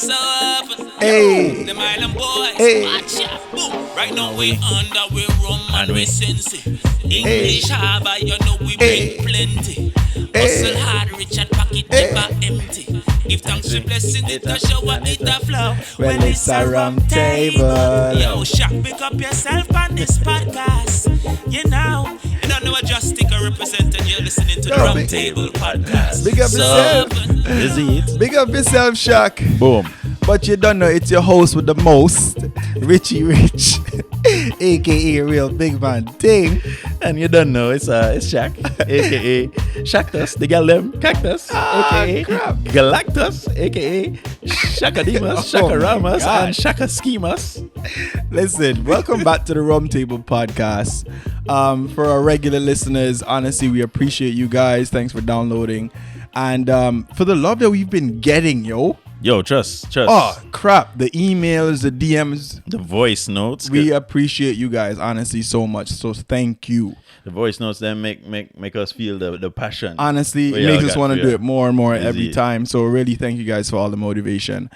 So often, Hey. the Island boys, Hey. watch out, boom. Right now we under we rum and we sense it. English harbor, you know we bring plenty. Hustle hard, rich and pocket never empty. Give thanks for blessing, it a shower, it a flow. Well, it's a rum table. Yo, Shaq, pick up yourself on this podcast. You know what just sticker representing. You're listening to the Rum Table podcast. Big up yourself. Is it? Big up yourself, Shaq. Boom. But you don't know, it's your host with the most, Richie Rich, aka Real Big Man Ting. And you don't know, it's Shaq, aka Shactus, the Galem Cactus, aka crap. Galactus, aka Shakademus, Shakaramas, and Shakaschemas. Listen, welcome back to the Rum Table podcast. For our regular listeners, honestly, we appreciate you guys. Thanks for downloading. And for the love that we've been getting, Yo, trust. Oh, crap. The emails, the DMs. The voice notes. We appreciate you guys, honestly, so much. So thank you. The voice notes then make us feel the passion. Honestly, it makes us want to do it more and more every time. So really thank you guys for all the motivation.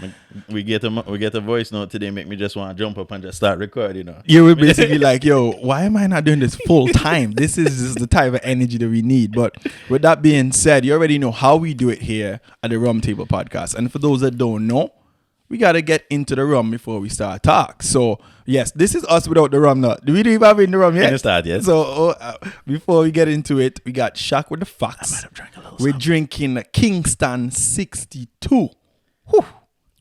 We get a voice note today, make me just want to jump up and just start recording. You were basically like, yo, why am I not doing this full time? This is the type of energy that we need. But with that being said, you already know how we do it here at the Rum Table Podcast. And for those that don't know, we got to get into the rum before we start talk. So, yes, this is us without the rum now. Do we even have in the rum yet? Can start, yes. So, before we get into it, we got Shaq with the facts. We're drinking Kingston 62. Whew.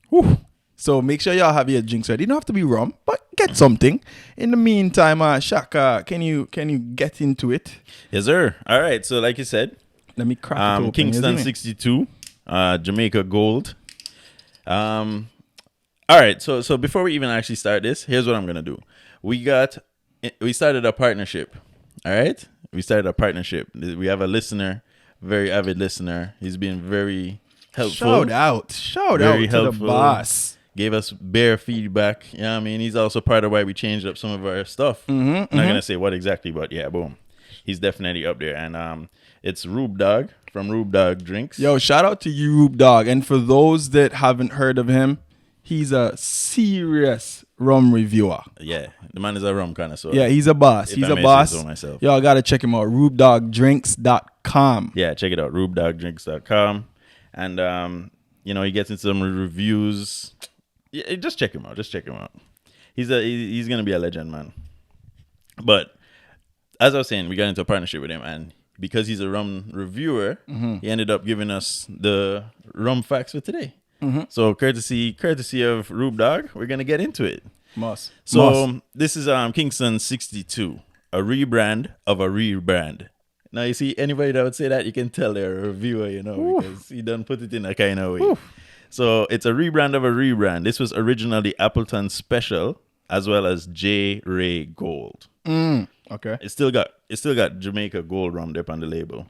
Whew. So, make sure y'all have your drinks ready. You don't have to be rum, but get something. In the meantime, Shaq, can you get into it? Yes, sir. All right. So, like you said, let me crack it open. Kingston 62, Jamaica Gold. All right, so before we even actually start this, here's what I'm gonna do. We started a partnership. All right, we started a partnership. We have a listener, very avid listener. He's been very helpful. Shout out to the boss. Gave us bare feedback. You know what I mean? He's also part of why we changed up some of our stuff. I'm not gonna say what exactly, but yeah, boom. He's definitely up there, and it's Rube Dog from Rube Dog Drinks. Yo, shout out to you, Rube Dog. And for those that haven't heard of him, he's a serious rum reviewer. Yeah, the man is a rum connoisseur. Yeah, he's a boss. If he's I a may boss. say so myself. Y'all got to check him out. RubeDogDrinks.com. Yeah, check it out. RubeDogDrinks.com. And, he gets into some reviews. Yeah, just check him out. He's going to be a legend, man. But as I was saying, we got into a partnership with him, and because he's a rum reviewer, he ended up giving us the rum facts for today. So courtesy of Rube Dog, we're gonna get into it. This is Kingston 62, a rebrand of a rebrand. Now you see anybody that would say that, you can tell they're a reviewer, because he done put it in a kind of way. Oof. So it's a rebrand of a rebrand. This was originally Appleton Special as well as J. Ray Gold. Okay. It's still got Jamaica Gold Rum there on the label.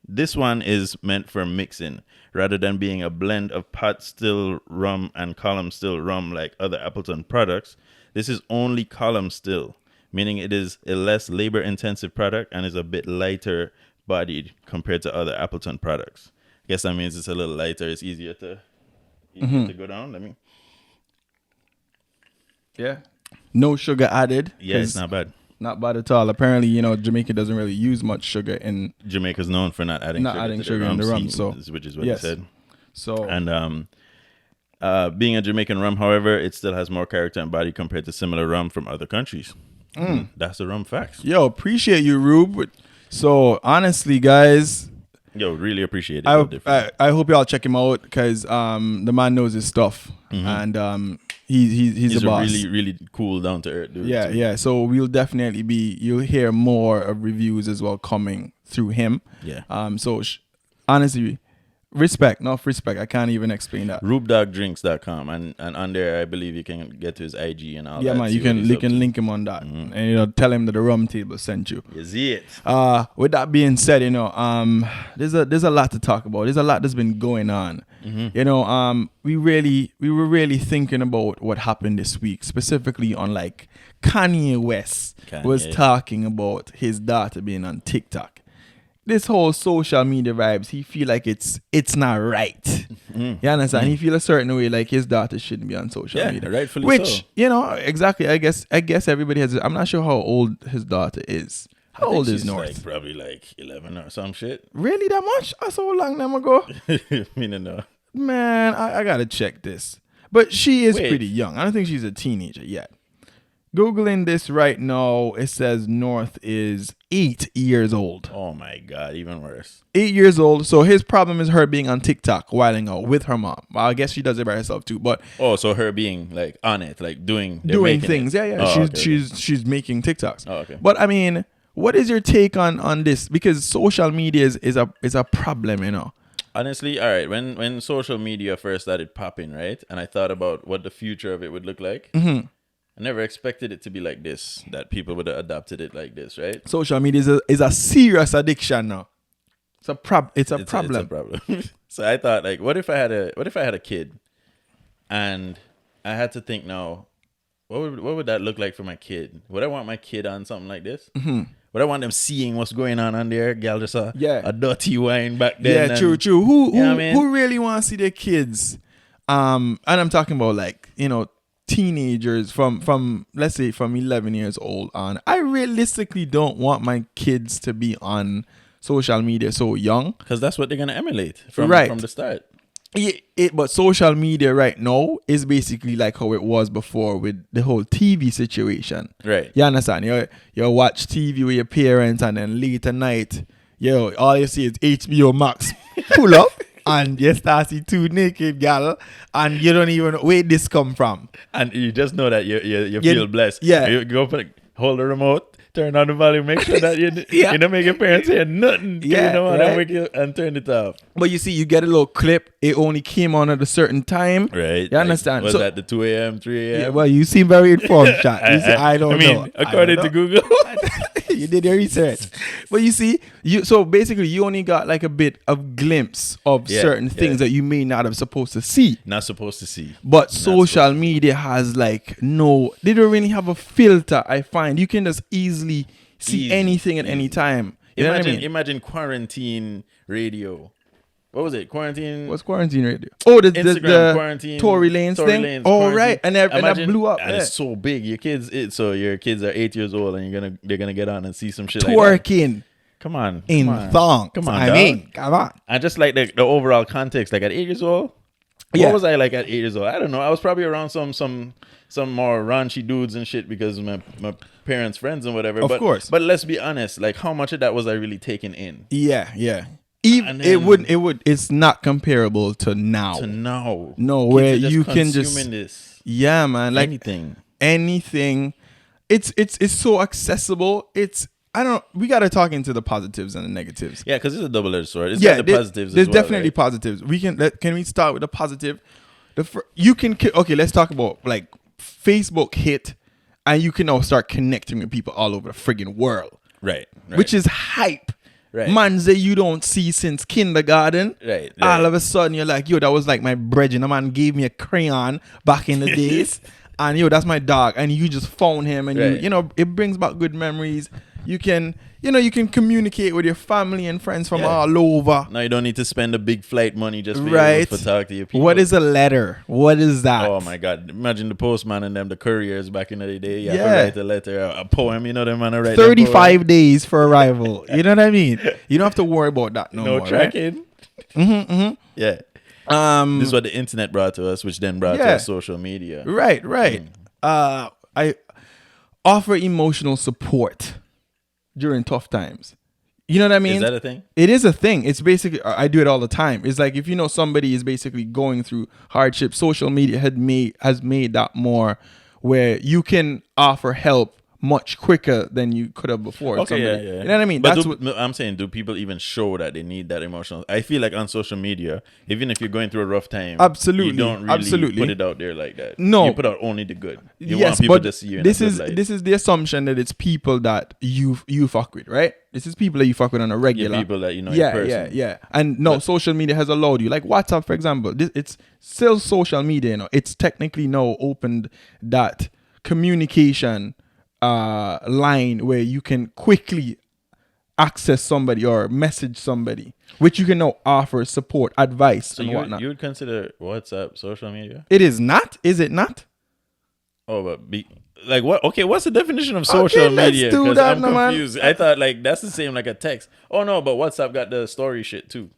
This one is meant for mixing rather than being a blend of pot still rum and column still rum like other Appleton products. This is only column still, meaning it is a less labor intensive product and is a bit lighter bodied compared to other Appleton products. I guess that means it's a little lighter. It's easier to go down. Yeah. No sugar added. Yeah, it's not bad. Not bad at all. Apparently, Jamaica doesn't really use much sugar in. Jamaica's known for not adding sugar in the rum, which is what he said. So and being a Jamaican rum, however, it still has more character and body compared to similar rum from other countries. That's the rum facts. Yo, appreciate you, Rube. So honestly, guys. Yo, really appreciate it. I hope y'all check him out because the man knows his stuff and he's a boss. Really, really cool, down to earth dude. Yeah. So we'll definitely you'll hear more of reviews as well coming through him. Yeah. Honestly, respect. I can't even explain that. RubeDogDrinks.com and on there I believe you can get to his IG and all that. Yeah, man, you can link him on that and tell him that the Rum Table sent you. You see it. With that being said, there's a lot to talk about. There's a lot that's been going on. We were really thinking about what happened this week, specifically on like Kanye West was talking about his daughter being on TikTok. this whole social media vibes, he feel like it's not right. You understand? He feel a certain way like his daughter shouldn't be on social media. Rightfully Which, so. you know, exactly. I guess everybody has. I'm not sure how old his daughter is. How old is She's North? like probably like 11 or some shit. Really that much? That's so long time ago. Me no know. Man, I gotta check this. But she is Wait. pretty young. I don't think she's a teenager yet. Googling this right now, it says North is 8 years old. Oh my god, even worse. 8 years old. So his problem is her being on TikTok whiling out with her mom. Well, I guess she does it by herself too. But Oh, so her being like on it, like doing making things. it. Yeah. Oh, She's making TikToks. Oh, okay. But I mean, what is your take on this? Because social media is a problem, you know. Honestly, all right. When social media first started popping, right, and I thought about what the future of it would look like, I never expected it to be like this. That people would have adopted it like this, right? Social media is a serious addiction now. It's a problem. It's a problem. So I thought, like, what if I had a kid, and I had to think now, what would that look like for my kid? Would I want my kid on something like this? Would I want them seeing what's going on there? Girl, just a dirty wine back then. Yeah, true. Who You know what I mean? who really want to see their kids? And I'm talking about, like, you know, teenagers from let's say from 11 years old on. I realistically don't want my kids to be on social media so young, Because that's what they're gonna emulate from the start. But social media right now is basically like how it was before with the whole TV situation. Right. You understand? You watch TV with your parents, and then late at night, all you see is HBO Max pull up, and you start see two naked gal, and you don't even know where this come from. And you just know that you feel blessed. Yeah. You go hold the remote, turn on the volume, make sure that you don't make your parents hear nothing. Yeah, You know what? right? And turn it off. But you see, you get a little clip. It only came on at a certain time. Right. You understand? Was that the 2 a.m., 3 a.m.? Yeah, well, you seem very informed, chat. I don't know. According to Google. You did your research. But you see, so basically you only got like a bit of glimpse of certain things that you may not have supposed to see. Not supposed to see. But social media has like they don't really have a filter, I find. You can just easily see anything at any time. You know what I mean? Imagine quarantine radio. What was it? Quarantine. What's quarantine radio? Oh, the quarantine. Tory Lanez thing. Oh, quarantine. right, and that blew up. And it's so big. Your kids are 8 years old, and they're gonna get on and see some shit twerking. Like that. Come on, in thong. Come on, I dog. mean, come on. And just like the overall context, like at 8 years old. What was I like at 8 years old? I don't know. I was probably around some more raunchy dudes and shit because of my parents' friends and whatever. Of course. But let's be honest. Like, how much of that was I really taking in? Yeah. It's not comparable to now. No, where you can just this. Yeah, man. Like anything. It's so accessible. We gotta talk into the positives and the negatives. Yeah, because it's a double-edged sword. It's got the positives. There's as well, definitely right? positives. Can we start with the positive? Let's talk about like Facebook hit, and you can now start connecting with people all over the friggin' world. Right. Which is hype. Right. Man that you don't see since kindergarten. Right. All of a sudden you're like, that was like my brethren. A man gave me a crayon back in the days. And that's my dog. And you just found him, and it brings back good memories. You can communicate with your family and friends from all over. Now you don't need to spend a big flight money just for to talk to your people. What is a letter? What is that? Oh my God! Imagine the postman and the couriers back in the day. You have to write a letter, a poem. You know them man write 35 days for arrival. You know what I mean? You don't have to worry about that no more. No tracking. Right? Yeah. This is what the internet brought to us, which then brought to us social media. Right. I offer emotional support during tough times. You know what I mean? Is that a thing? It is a thing. It's basically, I do it all the time. It's like if somebody is basically going through hardship, social media has made that more where you can offer help much quicker than you could have before. Okay, yeah. You know what I mean? But I'm saying, do people even show that they need that emotional? I feel like on social media, even if you're going through a rough time, absolutely, you don't really put it out there like that. No, you put out only the good. You yes, want people but to see you in this a is good light. this is the assumption that it's people that you fuck with, right? This is people that you fuck with on a regular. People that you know. Yeah, in person. yeah. And social media has allowed you, like WhatsApp, for example. It's still social media. It's technically now opened that communication line where you can quickly access somebody or message somebody, which you can now offer support, advice, So and whatnot. you would consider WhatsApp social media? It is not. Is it not? Oh, but like what? Okay, what's the definition of social let's media? do 'Cause that, I'm no, man. confused. I thought like that's the same like a text. Oh no, but WhatsApp got the story shit too.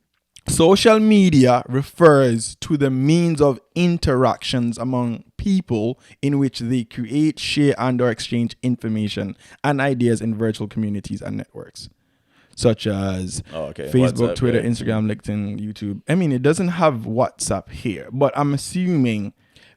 Social media refers to the means of interactions among people in which they create, share, and/or exchange information and ideas in virtual communities and networks, such as Facebook, WhatsApp, Twitter, yeah. Instagram, LinkedIn, YouTube. I mean, it doesn't have WhatsApp here, but I'm assuming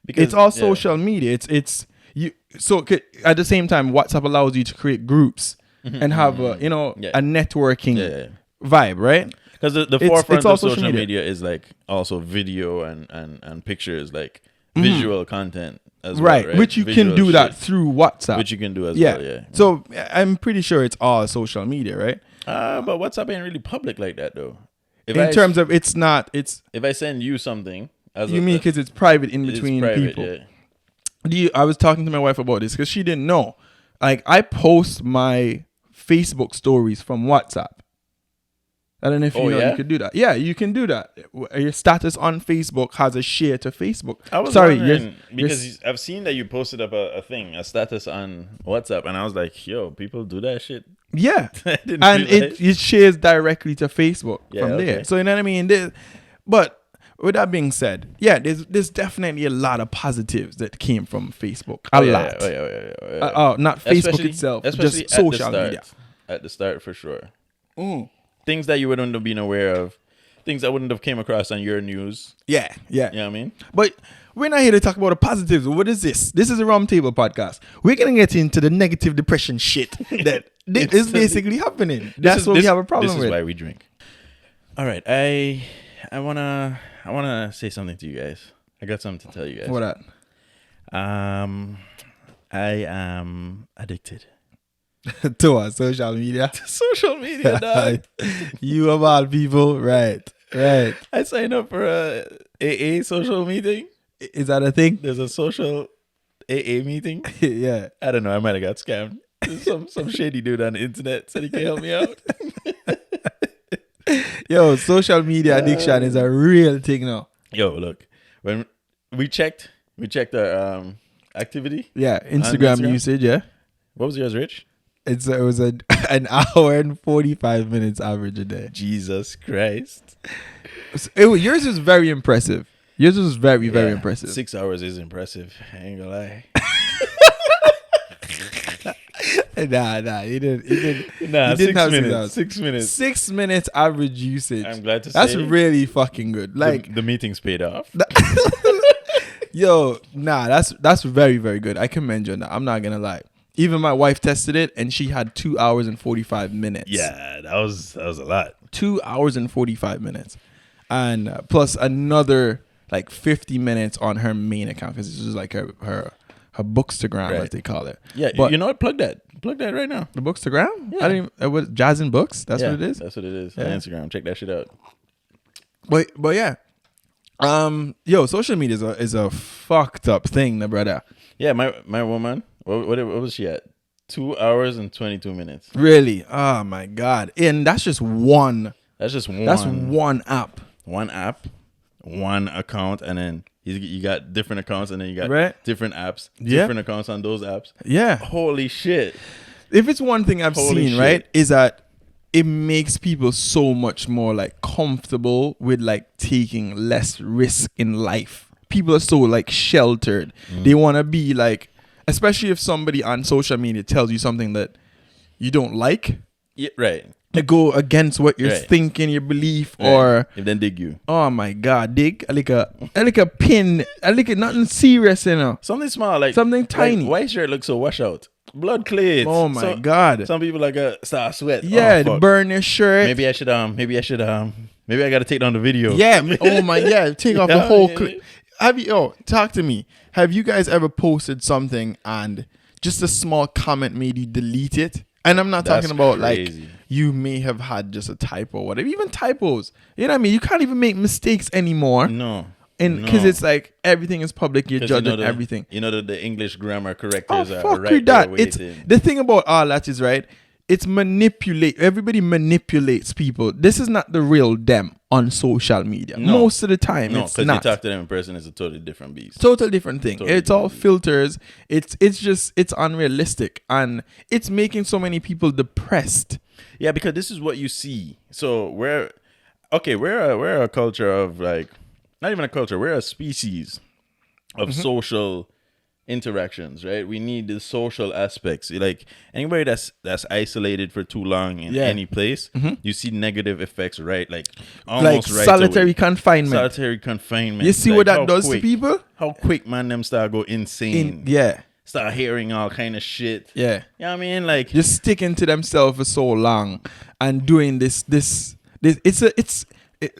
Because it's all social media. It's you. So at the same time, WhatsApp allows you to create groups and have a networking vibe, right? Because the It's forefront all of social social media. media is like also video and pictures, like visual content as well, right? Which you can Visual do that shit, through WhatsApp. which you can do as well, yeah. So I'm pretty sure it's all social media, right? But WhatsApp ain't really public like that though. In terms of it's not. It's if I send you something, you mean because it's private in between people. Yeah. I was talking to my wife about this because she didn't know. Like I post my Facebook stories from WhatsApp. I don't know if you know you could do that. Yeah, you can do that. Your status on Facebook has a share to Facebook. I was because I've seen that you posted up a status on WhatsApp, and I was like, yo, people do that shit. Yeah, and it shares directly to Facebook from there. okay. So you know what I mean. But with that being said, yeah, there's definitely a lot of positives that came from Facebook. A lot. Not Facebook itself, just social media. At the start, for sure. Things that you wouldn't have been aware of, things that wouldn't have came across on your news. Yeah. You know what I mean? But we're not here to talk about the positives. What is this? This is a Rum Table podcast. We're gonna get into the negative depression shit that is basically happening. That's what we have a problem with. This is why we drink. All right, I wanna say something to you guys. I got something to tell you guys. What that? I am addicted. To our social media. Social media, dog. You of all people, right. I signed up for a AA social meeting. Is that a thing? There's a social AA meeting. Yeah. I don't know. I might have got scammed. There's some shady dude on the internet said he can help me out. Yo, social media addiction is a real thing now. Yo, look. When we checked our activity. Yeah, Instagram usage, yeah. What was yours, Rich? It was an hour and 45 minutes average a day. Jesus Christ. Yours was very impressive. Yours was very impressive. 6 hours is impressive. I ain't gonna lie. Nah, he didn't. Nah, he didn't 6 have minutes. 6 hours. 6 minutes. 6 minutes average usage. I'm glad to say that's really fucking good. Like the meeting's paid off. Yo, nah, that's very, very good. I commend you on that. I'm not gonna lie. Even my wife tested it, and she had 2 hours and 45 minutes. Yeah, that was a lot. 2 hours and 45 minutes, and plus another like 50 minutes on her main account because this is like her Bookstagram, as they call it. Yeah, but you know what? Plug that right now. The Bookstagram? Yeah. I didn't. It was Jazz and Books. That's what it is. That's what it is. Yeah. On Instagram, check that shit out. But yeah, yo, social media is a fucked up thing, my brother. Yeah, my woman. What was she at? 2 hours and 22 minutes. Really? Oh my god! And that's just one. That's just one. That's one app. One app, one account, and then you got different accounts, and then you got different apps, different accounts on those apps. Yeah. Holy shit! If it's one thing I've seen, right, is that it makes people so much more like comfortable with like taking less risk in life. People are so like sheltered. They want to be like, especially if somebody on social media tells you something that you don't like. Yeah, right. To go against what you're thinking, your belief, or if then dig you. Oh my god, dig! I like a pin. I like it nothing serious, you know. Something small, like something tiny. Like, why shirt looks so wash out? Blood cleared. Oh my god. Some people like start sweat. Yeah, burn your shirt. Maybe I gotta take down the video. Yeah. Oh my. Yeah. Take off the whole clip. Talk to me. Have you guys ever posted something and just a small comment made you delete it? And I'm not talking about crazy. Like you may have had just a typo or whatever. Even typos. You know what I mean? You can't even make mistakes anymore. No. And because it's like everything is public, you're judging everything. You know the English grammar correctors are right that. there It's waiting. the thing about all that is, right, it's manipulate. Everybody manipulates people. This is not the real them on social media. No. Most of the time, No, it's because you not. talk to them in person, it's a totally different beast. Total different thing. Totally It's all different beast. filters. It's unrealistic, and it's making so many people depressed. Yeah, because this is what you see. So we're a culture of like, not even a culture. We're a species of social interactions, right? We need the social aspects. Like anybody that's isolated for too long in any place, you see negative effects, right? Like almost Like right solitary away. confinement. Solitary confinement. You see Like, what that how does quick- to people? How quick man them start go insane. Yeah. Start hearing all kind of shit. Yeah. You know what I mean? Like Just sticking to themselves for so long and doing this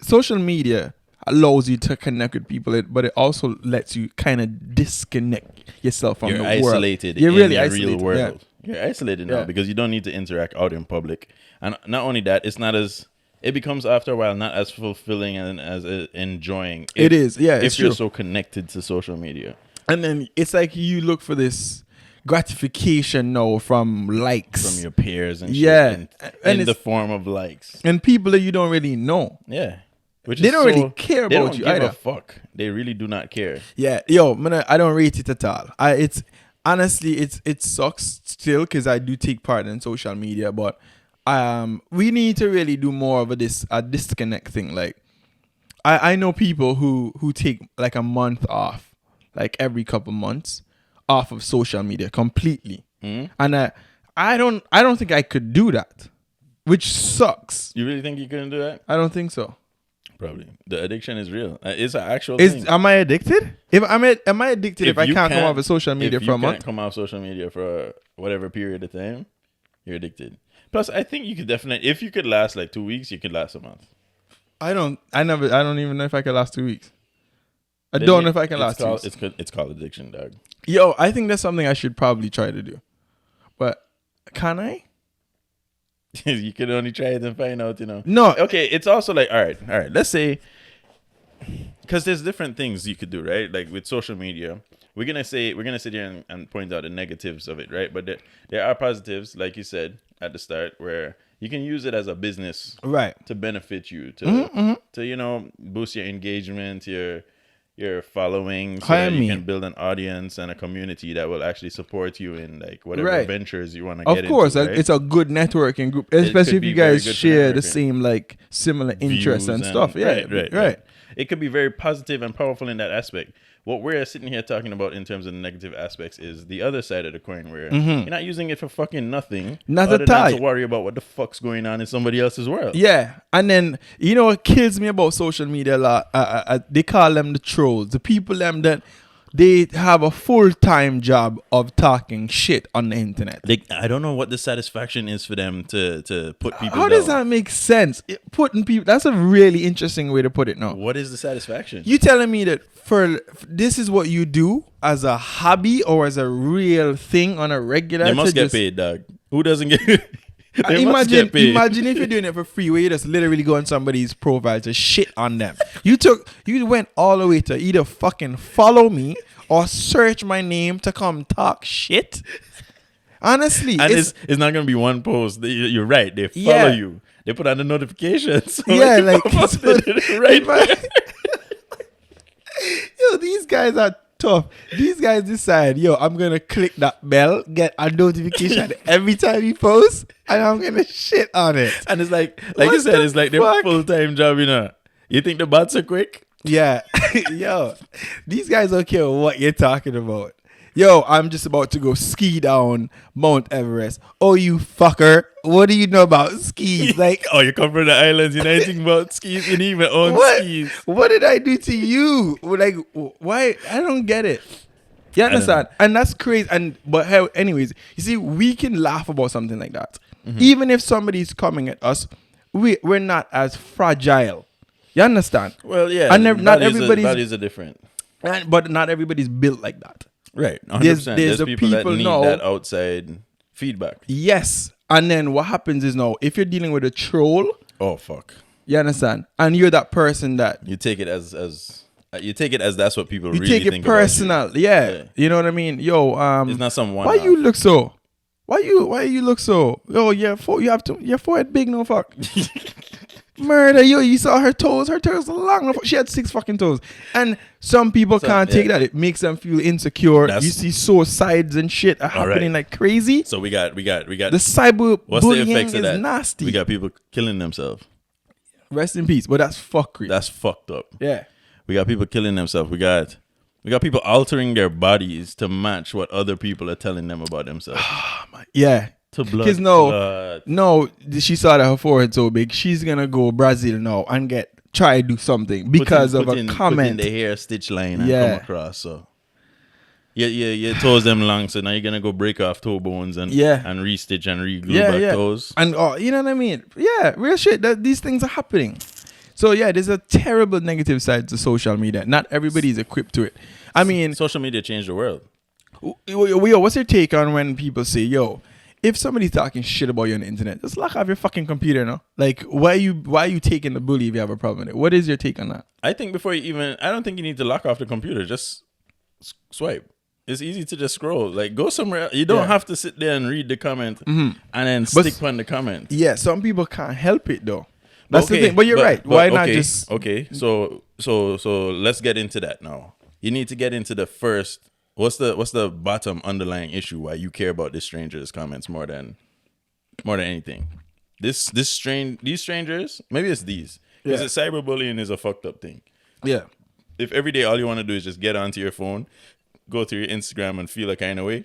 social media allows you to connect with people, but it also lets you kind of disconnect yourself from you're the isolated world. You're in really the isolated. real world. You're isolated now Yeah. because you don't need to interact out in public. And not only that, it becomes after a while not as fulfilling and as enjoying. It is, yeah, If it's you're true. so connected to social media. And then it's like you look for this gratification now from likes. From your peers and Yeah. shit. And In the it's- form of likes. and people that you don't really know. Yeah. Which They is don't really care they about don't you give either. a fuck. They really do not care. Yeah, yo, man, I don't rate it at all. It's honestly, it sucks still because I do take part in social media, but we need to really do more of a disconnect thing. Like, I know people who take like a month off, like every couple months, off of social media completely, and I don't think I could do that, which sucks. You really think you couldn't do that? I don't think so. Probably. The addiction is real. It's an actual thing. Am I addicted? Am I addicted if I you can't come off of social media if for a you month? can't come off social media for whatever period of time, you're addicted. Plus, I think you could definitely, if you could last like 2 weeks, you could last a month. I don't even know if I can last 2 weeks. I don't know if I can last 2 weeks. It's called addiction, dog. Yo, I think that's something I should probably try to do. But can I? You can only try it and find out, you know. No. Okay, it's also like, all right. Let's say, because there's different things you could do, right? Like with social media, we're gonna sit here and point out the negatives of it, right? But there are positives, like you said at the start, where you can use it as a business, Right. to benefit you, to boost your engagement, your following, so that you can build an audience and a community that will actually support you in like whatever Right. ventures you want to get Of course, into, right? it's a good networking group, especially could if be you very guys good for share the networking. same like similar interests Views and stuff. Yeah, right. It could be very positive and powerful in that aspect. What we're sitting here talking about in terms of the negative aspects is the other side of the coin, where you're not using it for fucking nothing, Not other at all. than to worry about what the fuck's going on in somebody else's world. Yeah, and then you know what kills me about social media a lot? They call them the trolls, the people them that they have a full-time job of talking shit on the internet. I don't know what the satisfaction is for them to put people How down. does that make sense? Putting people, that's a really interesting way to put it now. What is the satisfaction? You telling me that for this is what you do as a hobby or as a real thing on a regular? They must to get just- paid, dog. Who doesn't get They must Imagine, get paid. imagine if you're doing it for free, where you just literally go on somebody's profile to shit on them. You went all the way to either fucking follow me or search my name to come talk shit. Honestly, And it's not gonna be one post. You're right. They follow Yeah. you. They put on the notifications. So yeah, you like must so- put it right. Yo, these guys are tough. These guys decide, yo, I'm gonna click that bell, get a notification every time he posts, and I'm gonna shit on it. And it's like What you said, the it's like their fuck? full-time job, you know. You think the bots are quick? Yeah. Yo, these guys don't care what you're talking about. Yo, I'm just about to go ski down Mount Everest. Oh, you fucker. What do you know about skis? Like, Oh, you come from the islands, you know anything about skis, you didn't even own what? skis. What did I do to you? Like, why? I don't get it. You understand? And that's crazy. But how? Anyways, you see, we can laugh about something like that. Even if somebody's coming at us, we're not as fragile. You understand? Well, yeah. And not everybody's- values are different. But not everybody's built like that. Right. 100%. There's There's the people that people need now- that outside feedback. Yes. And then what happens is now, if you're dealing with a troll, Oh, fuck. you understand? And you're that person that You take it as you take it as that's what people you really take it think personal. about you. Yeah. Yeah. You know what I mean? Yo, It's not some one. why you look so? Why you look so? Oh, your forehead big, no fuck. Murder, you saw her toes. Her toes are long. She had 6 fucking toes. And some people can't take that. It makes them feel insecure. You see sore sides and shit are happening like crazy. So we got the cyber bullying is nasty. We got people killing themselves. Rest in peace. But that's fuckery. That's fucked up. Yeah. We got people killing themselves. We got people altering their bodies to match what other people are telling them about themselves. Yeah. Because no, she saw that her forehead so big. She's gonna go Brazil now and try to do something because of a comment. Put in the hair stitch line and come across. So your toes them long. So now you're gonna go break off toe bones and restitch and re-glue back toes. And you know what I mean? Yeah, real shit. These things are happening. So yeah, there's a terrible negative side to social media. Not everybody is equipped to it. I mean, social media changed the world. What's your take on when people say, "Yo, if somebody's talking shit about you on the internet, just lock off your fucking computer, no? Like, why are you taking the bully if you have a problem with it?" What is your take on that? I think I don't think you need to lock off the computer. Just swipe. It's easy to just scroll. Like, go somewhere else. You don't have to sit there and read the comment and then stick on the comment. Yeah, some people can't help it though. That's the thing. But you're right. Why not just... Okay, so let's get into that now. You need to get into the first... What's the bottom underlying issue why you care about this stranger's comments more than anything? These strangers, maybe it's these. Because cyberbullying is a fucked up thing. Yeah. If every day all you want to do is just get onto your phone, go to your Instagram and feel a kind of way,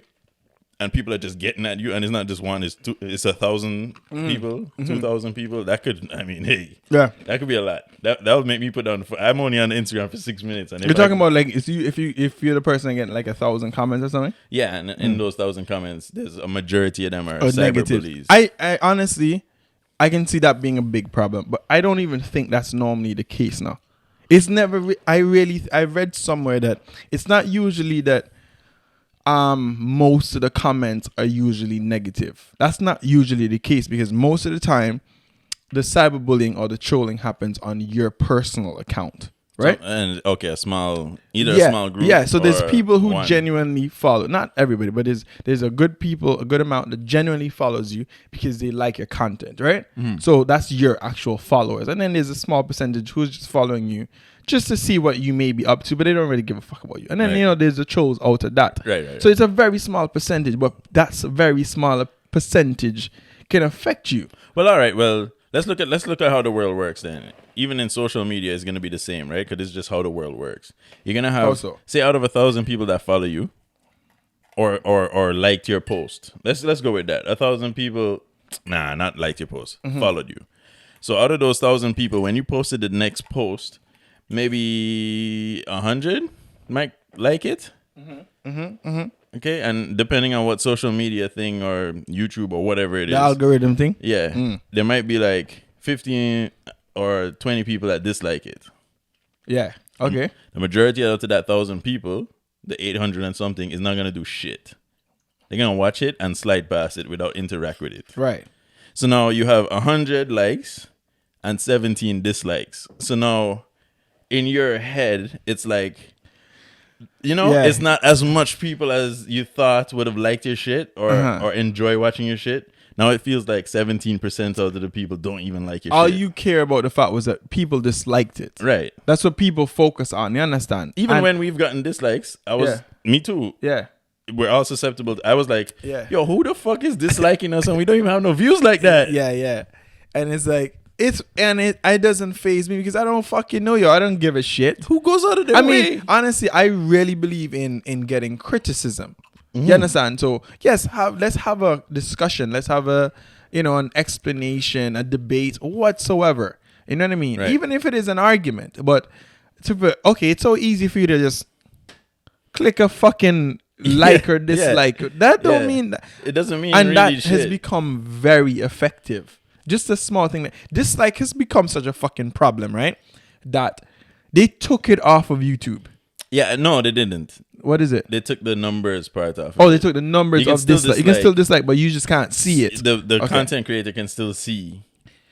and people are just getting at you, and it's not just one, it's 1,000 people, 2,000 people. That could, that could be a lot. That would make me put down. I'm only on Instagram for 6 minutes. And you're talking about like if you're the person getting like 1,000 comments or something. Yeah, and in those 1,000 comments, there's a majority of them are cyber bullies. I honestly, I can see that being a big problem, but I don't even think that's normally the case now. It's never. I read somewhere that it's not usually that. Most of the comments are usually negative. That's not usually the case because most of the time the cyberbullying or the trolling happens on your personal account, right? So, and a small group. Yeah, so there's people who genuinely follow, not everybody, but there's a good amount that genuinely follows you because they like your content, right? So that's your actual followers. And then there's a small percentage who's just following you just to see what you may be up to, but they don't really give a fuck about you. And then, there's the trolls out of that. Right. So it's a very small percentage, but that's a very small percentage can affect you. Well, all right. Well, let's look at how the world works then. Even in social media, it's going to be the same, right? Because it's just how the world works. You're going to have, say, out of 1,000 people that follow you or liked your post. Let's go with that. 1,000 people, not liked your post, followed you. So out of those 1,000 people, when you posted the next post, maybe 100 might like it. Okay, and depending on what social media thing or YouTube or whatever it is, the algorithm thing, there might be like 15 or 20 people that dislike it. Yeah. Okay. The majority out of that 1,000 people, the 800 and something, is not gonna do shit. They're gonna watch it and slide past it without interact with it. Right. So now you have 100 likes and 17 dislikes. So now, in your head, it's like, it's not as much people as you thought would have liked your shit or enjoy watching your shit. Now it feels like 17% of the people don't even like your shit. All you care about the fact was that people disliked it. Right. That's what people focus on. You understand? Even when we've gotten dislikes, me too. Yeah. We're all susceptible. I was like, yo, who the fuck is disliking us and we don't even have no views like that? Yeah. And it's like, it doesn't faze me because I don't fucking know you. I don't give a shit. Who goes out of their way? Mean, honestly, I really believe in getting criticism. You understand? So yes, let's have a discussion. Let's have an explanation, a debate, whatsoever. You know what I mean? Right. Even if it is an argument. But it's so easy for you to just click a fucking like or dislike. That don't mean that. It doesn't mean and really that shit. has become very effective. Just a small thing. Dislike has become such a fucking problem, right? That they took it off of YouTube. Yeah, no, they didn't. What is it? They took the numbers part off. They took the numbers of dislike. You can still dislike, but you just can't see it. The content creator can still see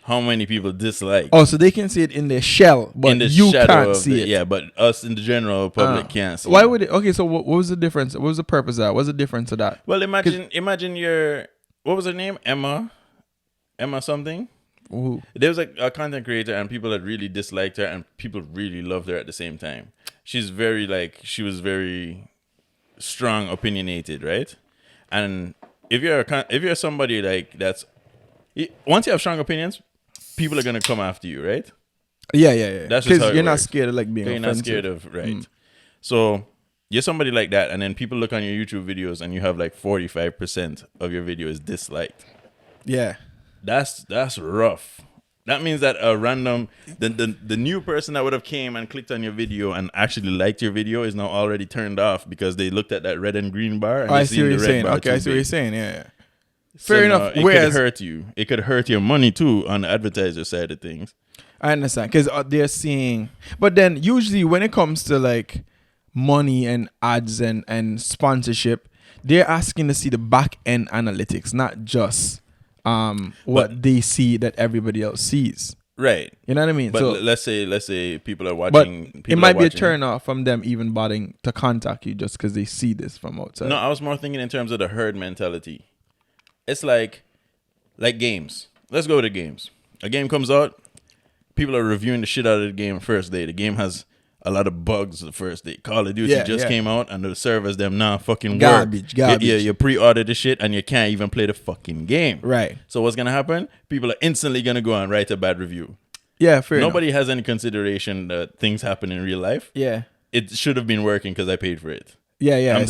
how many people dislike. Oh, so they can see it in their shell, but you can't see it. Yeah, but us in the general public can't see it. Why would it? Okay, so what was the difference? What was the purpose of that? What's the difference of that? Well, imagine what was her name? Emma something. Ooh. There was like a content creator and people that really disliked her and people really loved her at the same time. She was very strong, opinionated, right? And if you're somebody like that's, once you have strong opinions, people are gonna come after you, right? Yeah. That's just how Because it you're not works. scared of like being You're offensive. not scared of, right? So you're somebody like that, and then people look on your YouTube videos and you have like 45% of your video is disliked. Yeah. That's rough. That means that a random the new person that would have came and clicked on your video and actually liked your video is now already turned off because they looked at that red and green bar and I they see seen what the you're red saying. bar Okay, too I see what you're big. saying. Yeah. So Fair now enough. It Whereas could hurt you. It could hurt your money too on the advertiser side of things. I understand because they're seeing, but then usually when it comes to like money and ads and sponsorship, they're asking to see the back end analytics, not just what they see that everybody else sees. Right. You know what I mean? But So let's say people are but watching. it People might are be a watching. turn off from them even bothering to contact you just because they see this from outside. No, I was more thinking in terms of the herd mentality. It's like games. Let's go to games. A game comes out, people are reviewing the shit out of the game first day. The game has a lot of bugs the first day. Call of Duty just came out and the servers them now fucking Garbage. You pre-order the shit and you can't even play the fucking game. Right. So what's gonna happen? People are instantly gonna go and write a bad review. Yeah, fair enough. Nobody has any consideration that things happen in real life. Yeah. It should have been working because I paid for it. Yeah. I'm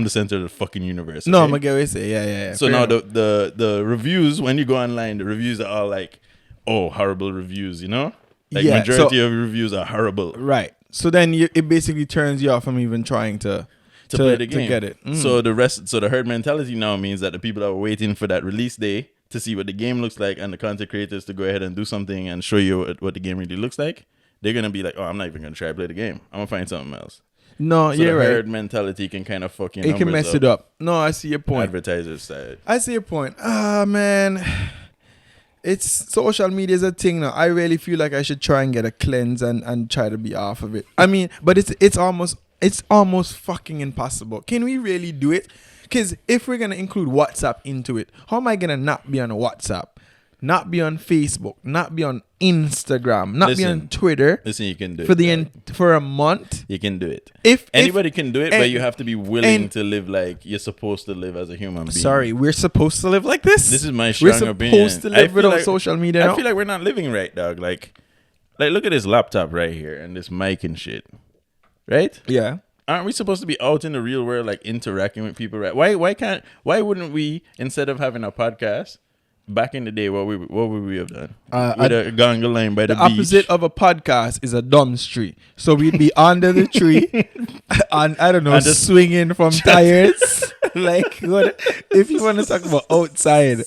the center of the fucking universe. No, okay? I'm gonna get what you say. Yeah. So Fair now enough. the reviews, when you go online, the reviews are all like, oh, horrible reviews, you know? Like Yeah, majority of reviews are horrible Right. So then it basically turns you off from even trying to play the game. to get it. So the herd mentality now means that the people that were waiting for that release day to see what the game looks like and the content creators to go ahead and do something and show you what the game really looks like, they're gonna be like, oh, I'm not even gonna try to play the game. I'm gonna find something else. No, So you're the right. herd mentality can kind of fucking It can mess it up. No, I see your point. Advertisers side. I see your point. Ah, man. It's social media is a thing now. I really feel like I should try and get a cleanse and try to be off of it. I mean, but it's almost fucking impossible. Can we really do it? Because if we're gonna include WhatsApp into it, how am I gonna not be on WhatsApp, not be on Facebook, not be on Instagram, not be on Twitter Listen, you can do for it. for a month? You can do it. If Anybody can do it, but and- you have to be willing and- to live like you're supposed to live as a human being. Sorry, we're supposed to live like this. This is my We're strong opinion. supposed to I live feel without like- social media. I now? feel like we're not living right, dog. Like look at this laptop right here and this mic and shit. Right? Yeah. Aren't we supposed to be out in the real world, like interacting with people? Right? Why wouldn't we, instead of having a podcast, back in the day, what would we have done? With a ganga line by the beach. Opposite of a podcast is a dumb tree. So we'd be under the tree and I don't know, And just- swinging from tires. Like what if you want to talk about outside?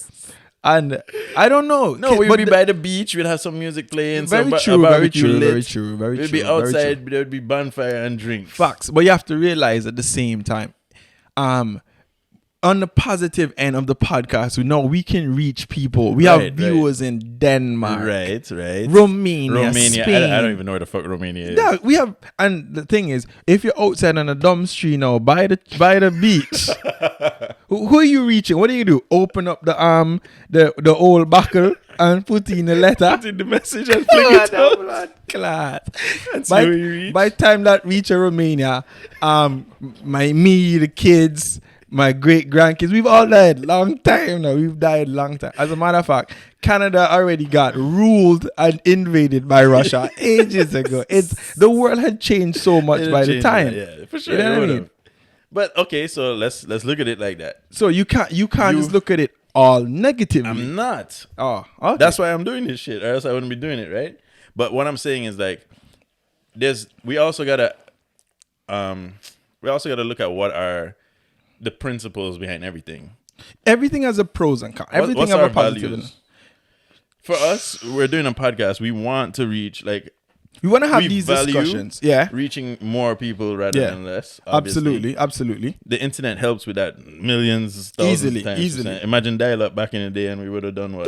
And I don't know. No, we'd but be by the beach. We'd have some music playing. very some true, a very barbecue true, lit. very true, very true. We'd be very true. outside. There would be bonfire and drinks. Facts. But you have to realize at the same time, on the positive end of the podcast, we know we can reach people. We have Right, viewers in Denmark, Right. Romania, Spain. I don't even know where the fuck Romania is. Yeah, we have, and the thing is, if you're outside on a dumb street now by the beach, who are you reaching? What do you do? Open up the old buckle and put in a letter. Put in the message and fling it out. Class. That's who you reach. By the time that reach Romania, the kids, my great grandkids, we've all died long time now. We've died long time. As a matter of fact, Canada already got ruled and invaded by Russia ages ago. The world had changed so much by the time. Yeah, for sure. You know it what I would've. mean? But okay, so let's look at it like that. So you can't just look at it all negatively. I'm not. Oh, okay. That's why I'm doing this shit, or else I wouldn't be doing it, right? But what I'm saying is like, we also gotta look at what are the principles behind everything. Everything has a pros and cons. Everything What's has our a positive. values? For us, we're doing a podcast. We want to reach like We want to have we these value discussions. Yeah. reaching more people rather Yeah. than less. Obviously. Absolutely. The internet helps with that millions, thousands of times. Easily. Imagine dial-up back in the day, and we would have done what?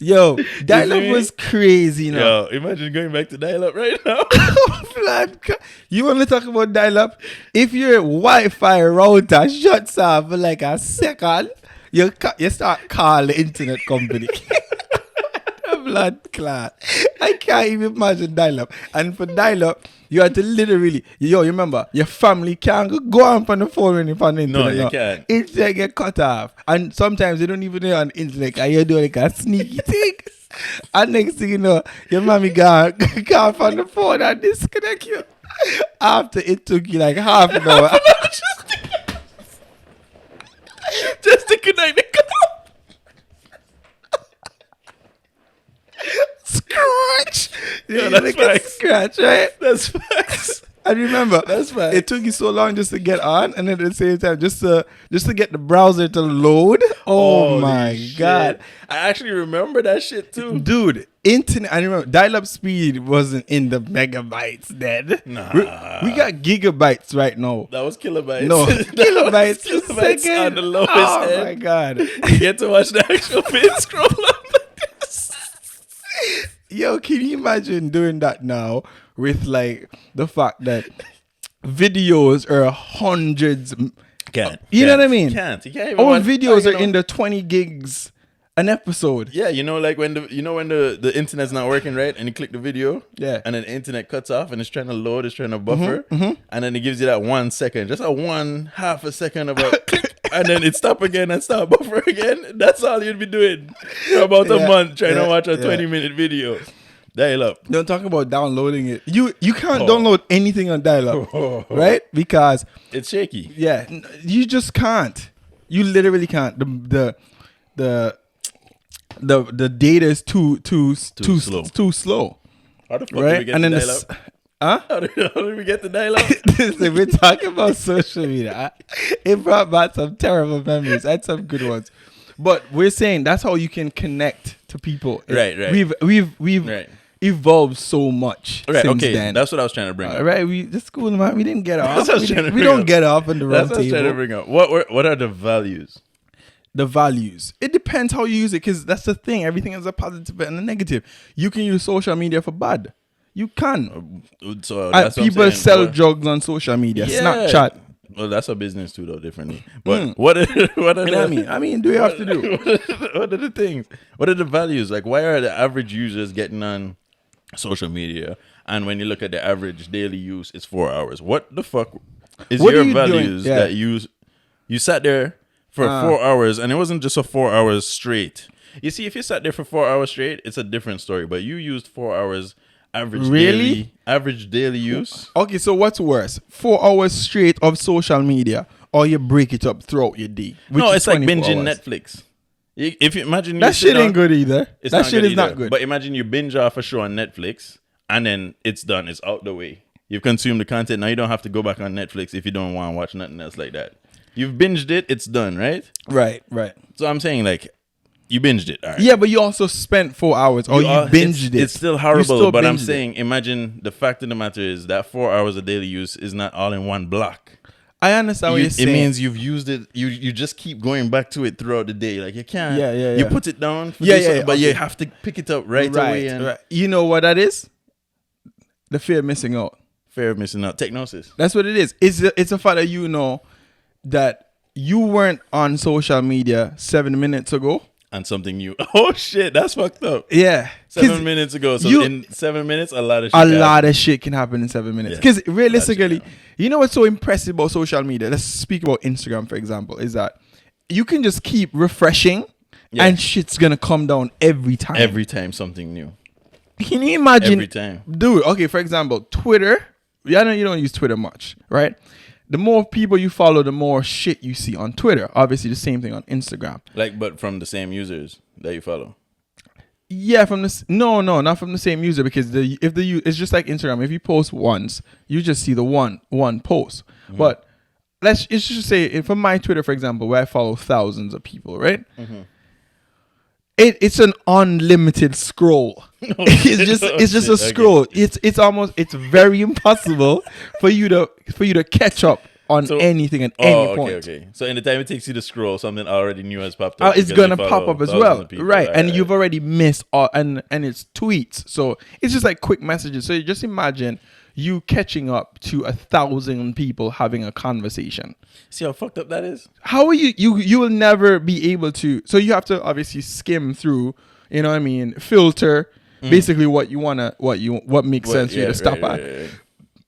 Yo, see dial-up me? was crazy, you know. Yo, imagine going back to dial-up right now. Blood, you want to talk about dial-up? If your Wi-Fi router shuts off for like a second, you start calling the internet company. Blood clot. I can't even imagine dial-up. And for dial-up, you have to literally, you remember, your family can't go on the phone when you're on the internet. No, you can't. Internet get cut off. And sometimes they don't even know on the internet and you do like a sneaky thing. And next thing you know, your mommy gone on the phone and disconnect you. After it took you like half an hour. Just to connect the call. Scratch. Yeah, that's facts. Scratch, right? That's facts. I remember That's facts. it took you so long just to get on, and then at the same time just to get the browser to load. Oh Holy my shit. god, I actually remember that shit too. dude! Internet. I remember dial-up speed wasn't in the megabytes then. Nah. We got gigabytes right now. That was kilobytes. No, That was kilobytes a kilobytes second. on the lowest Oh end. my god. You get to watch the actual pin scroll up. Yo, can you imagine doing that now with like the fact that videos are hundreds? Can't. You know what I mean? You can't even Our watch- videos you are know- in the 20 gigs an episode. Yeah, you know, like when the internet's not working right, and you click the video, Yeah. and then the internet cuts off, and it's trying to load, it's trying to buffer, and then it gives you that 1 second, just half a second of a click, and then it stop again and start buffer again. That's all you'd be doing for about a Yeah, month trying to yeah, watch a yeah. 20-minute video. Dial up. Don't talk about downloading it. You can't download anything on dial-up, right? Because It's shaky. you just can't. You literally can't. The data is too slow. slow. How the fuck Right? did we get And to then dial up? Huh? How did we get to dial up? Listen, we're talking about social media. It brought back some terrible memories. I had some good ones. But we're saying that's how you can connect to people. Right. We've Right. evolved so much Right, since okay. then. That's what I was trying to bring up. Right, the school, man, we didn't get off. That's what I was trying to We bring don't up. get off on the That's round what I was trying to table. bring up. What are the values? The values. It depends how you use it, because that's the thing. Everything is a positive and a negative. You can use social media for bad. You can. So And that's what I'm people saying. sell What- drugs on social media. Yeah. Snapchat. Well, that's a business too, though, differently. But what are You know what I the, mean? I mean, do you have to do? what are the things? What are the values? Like, why are the average users getting on social media? And when you look at the average daily use, it's 4 hours. What the fuck is What are your you doing? values Yeah. that you sat there for 4 hours, and it wasn't just a 4 hours straight. You see, if you sat there for 4 hours straight, it's a different story. But you used 4 hours Really? average daily use. Okay, so what's worse? 4 hours straight of social media, or you break it up throughout your day? Which No, is it's like 24 binging hours. Netflix. If you imagine That you sit shit ain't down- good either. It's That not shit good is not either. good. But imagine you binge off a show on Netflix, and then it's done. It's out the way. You've consumed the content. Now you don't have to go back on Netflix if you don't want to watch nothing else like that. You've binged it. It's done, right? Right. So I'm saying, like, you binged it. All right. Yeah, but you also spent 4 hours, or you binged it. It's still You horrible, still but I'm binged it. saying, imagine the fact of the matter is that 4 hours of daily use is not all in one block. I understand what you're It saying. means you've used it. You just keep going back to it throughout the day. Like you can't. Yeah. You put it down. Yeah, But you okay. have to pick it up right away. And right. You know what that is? The fear of missing out. fear of missing out. Technosis. That's what it is. It's a fact that you know that you weren't on social media 7 minutes ago. And something new. Oh shit, that's fucked up. Yeah. 7 minutes ago. So you- in 7 minutes, a lot of shit. A happened. lot of shit can happen in 7 minutes. Yeah. Because realistically, That's you know what's so impressive about social media? Let's speak about Instagram, for example, is that you can just keep refreshing Yeah. and shit's going to come down every time. Every time something new. Can you imagine? Every time. Dude, okay, for example, Twitter. I know you don't use Twitter much, right? The more people you follow, the more shit you see on Twitter. Obviously, the same thing on Instagram. Like, but from the same users that you follow. Yeah, from this. No, not from the same user, because it's just like Instagram. If you post once, you just see the one post. Mm-hmm. But let's just say, from my Twitter, for example, where I follow thousands of people, right? Mm-hmm. It's an unlimited scroll. It's just a shit, okay. scroll. It's very impossible for you to catch up on anything at any point. Okay. So in the time it takes you to scroll, something already new has popped up. It's gonna pop up as well, right? And Right. you've already missed all, and it's tweets, so it's just like quick messages. So you just imagine you catching up to 1,000 people having a conversation. See how fucked up that is? How are you will never be able to, so you have to obviously skim through, you know what I mean, filter basically what makes sense for you to stop at. Right.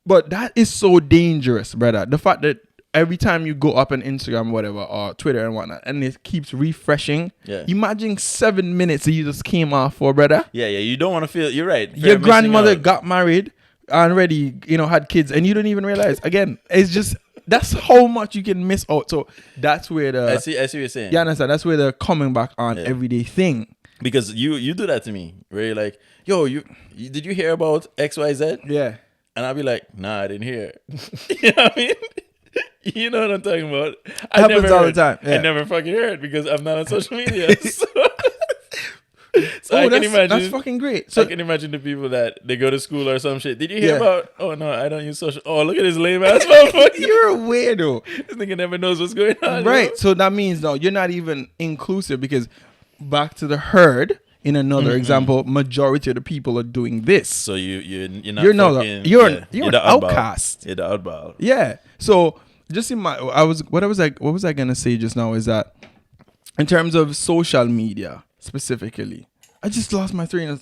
But that is so dangerous, brother. The fact that every time you go up on Instagram, whatever, or Twitter and whatnot, and it keeps refreshing. Yeah. Imagine 7 minutes that you just came off for, brother. Yeah. You don't want to feel. You're right. Your grandmother got married and already, had kids, and you don't even realize. Again, it's just that's how much you can miss out. So that's where the I see what you're saying. you understand. That's where the coming back on everyday thing. Because you do that to me, where you're like, yo, you did you hear about XYZ? Yeah. And I'll be like, nah, I didn't hear. You know what I mean? You know what I'm talking about? Happens all the time. Yeah. I never fucking heard because I'm not on social media. So I can imagine. That's fucking great. So I can imagine the people that they go to school or some shit. Did you hear about? Oh no, I don't use social. Oh, look at this lame ass motherfucker. you're a weirdo. This nigga never knows what's going on. Right. You know? So that means no, you're not even inclusive, because back to the herd. In another example, majority of the people are doing this. So you're not. You're an outcast. You're the oddball. Yeah. So just what was I gonna say just now is that in terms of social media specifically, I just lost my train.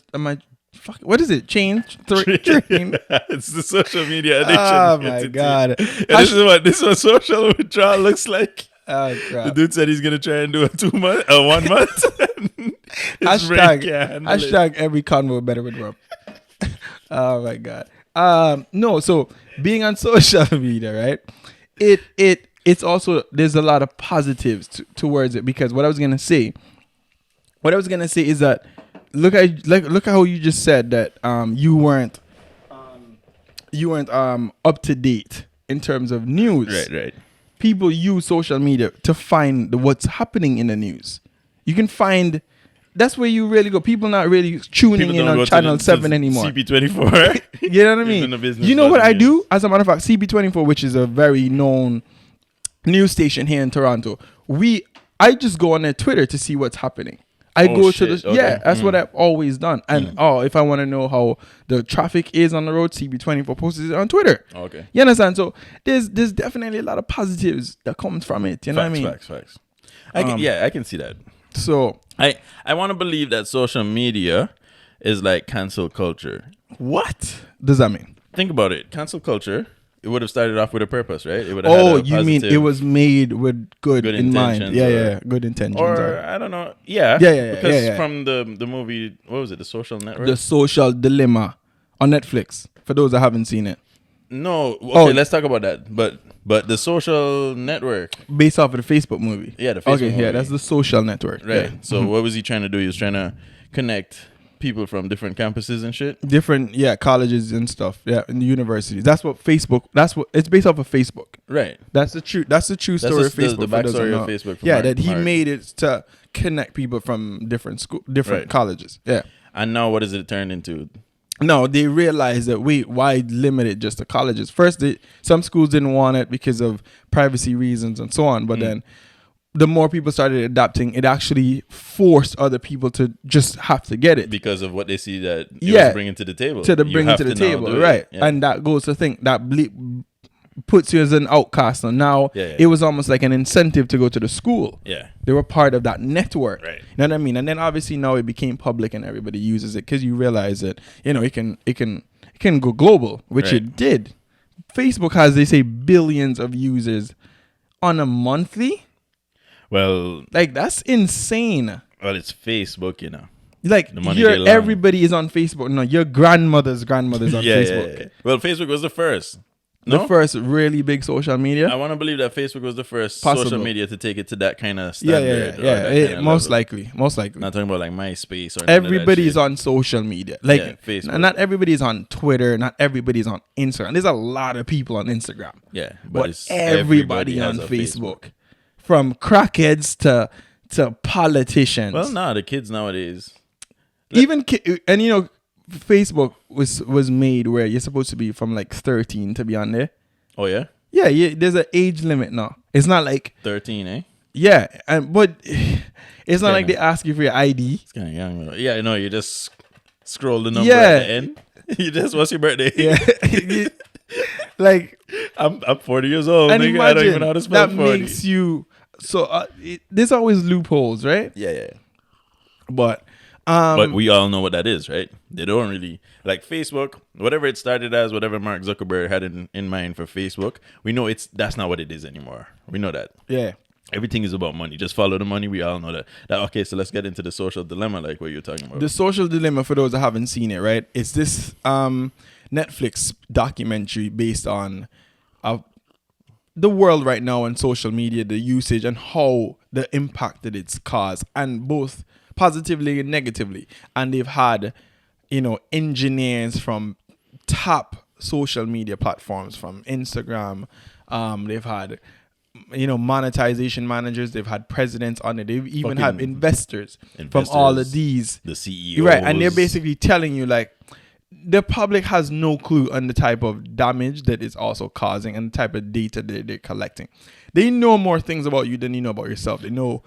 What is it? Train. It's the social media addiction. Oh my god! This is what social withdrawal looks like. Oh, crap. The dude said he's gonna try and do a 1 month. Hashtag every convo better with Rob. Oh my god. No, so being on social media, right? It's also, there's a lot of positives towards it, because what I was gonna say is that look at how you just said that you weren't up to date in terms of news. Right. People use social media to find what's happening in the news. You can find, that's where you really go. People not really tuning in on Channel 7 anymore. CP24. You know what I mean? You know what I do? As a matter of fact, CP24, which is a very known news station here in Toronto, I just go on their Twitter to see what's happening. That's what I've always done. And if I want to know how the traffic is on the road, CB24 posts it on Twitter. Okay. You understand? So there's definitely a lot of positives that comes from it. You know what I mean? Facts. I can see that. So I want to believe that social media is like cancel culture. what does that mean? Think about it. Cancel culture. It would have started off with a purpose, right? It would have had a you mean it was made with good in mind? intentions Good intentions. or I don't know. Yeah. Because from the movie, what was it? The Social Network. The Social Dilemma on Netflix. For those that haven't seen it, No. Okay, let's talk about that. But the Social Network, based off of the Facebook movie. Yeah, the Facebook movie. Yeah, that's the Social Network. Right. Yeah. So what was he trying to do? He was trying to connect people from different campuses and shit. Different, colleges and stuff. Yeah, and the universities. That's what Facebook. That's what it's based off of Facebook. Right. That's the true story of Facebook. The backstory of Facebook. That he made it to connect people from different colleges. Yeah. And now what does it turn into? No, they realized that why limit it just to colleges? First, some schools didn't want it because of privacy reasons and so on. But then, the more people started adopting, it actually forced other people to just have to get it Because of what they see that it was bringing to the table. Right? Yeah. And that goes to think that puts you as an outcast. And now it was almost like an incentive to go to the school. Yeah. They were part of that network. Right. You know what I mean? And then obviously now it became public and everybody uses it because you realize that, it can go global, which it did. Facebook has, they say, billions of users on a monthly. Well, like that's insane. Well, it's Facebook, Like everybody is on Facebook. No, your grandmother's on Facebook. Yeah. Well, Facebook was the first. No? The first really big social media. I want to believe that Facebook was the first social media to take it to that kind of standard. Yeah. Most likely. Not talking about like MySpace or everybody's on social media. Like Facebook. Not everybody's on Twitter. Not everybody's on Instagram. There's a lot of people on Instagram. Yeah, but everybody on Facebook. From crackheads to politicians. Well, the kids nowadays. Even Facebook was made where you're supposed to be from like 13 to be on there. Oh yeah. Yeah, there's an age limit now. It's not like 13, eh? yeah, but it's not like Kinda. they ask you for your ID. It's kind of young though. Yeah, no, you just scroll the number Yeah. at the end. You just, what's your birthday? Yeah, like I'm 40 years old. and Nigga. I don't even imagine know how to spell that 40. makes you so. There's always loopholes, right? Yeah. But But we all know what that is, right? They don't really like Facebook, whatever it started as, whatever Mark Zuckerberg had in mind for Facebook. We know that's not what it is anymore. We know that. yeah. Everything is about money. Just follow the money. We all know that. Okay, so let's get into the social dilemma, like what you're talking about. The social dilemma, for those that haven't seen it, right? It's this Netflix documentary based on the world right now and social media, the usage and how the impact that it's caused, and both positively and negatively. And they've had, engineers from top social media platforms, from Instagram. They've had monetization managers. They've had presidents on it. They've even had investors from all of these. The CEOs. Right. And they're basically telling you, like, the public has no clue on the type of damage that it's also causing and the type of data that they're collecting. They know more things about you than you know about yourself. They know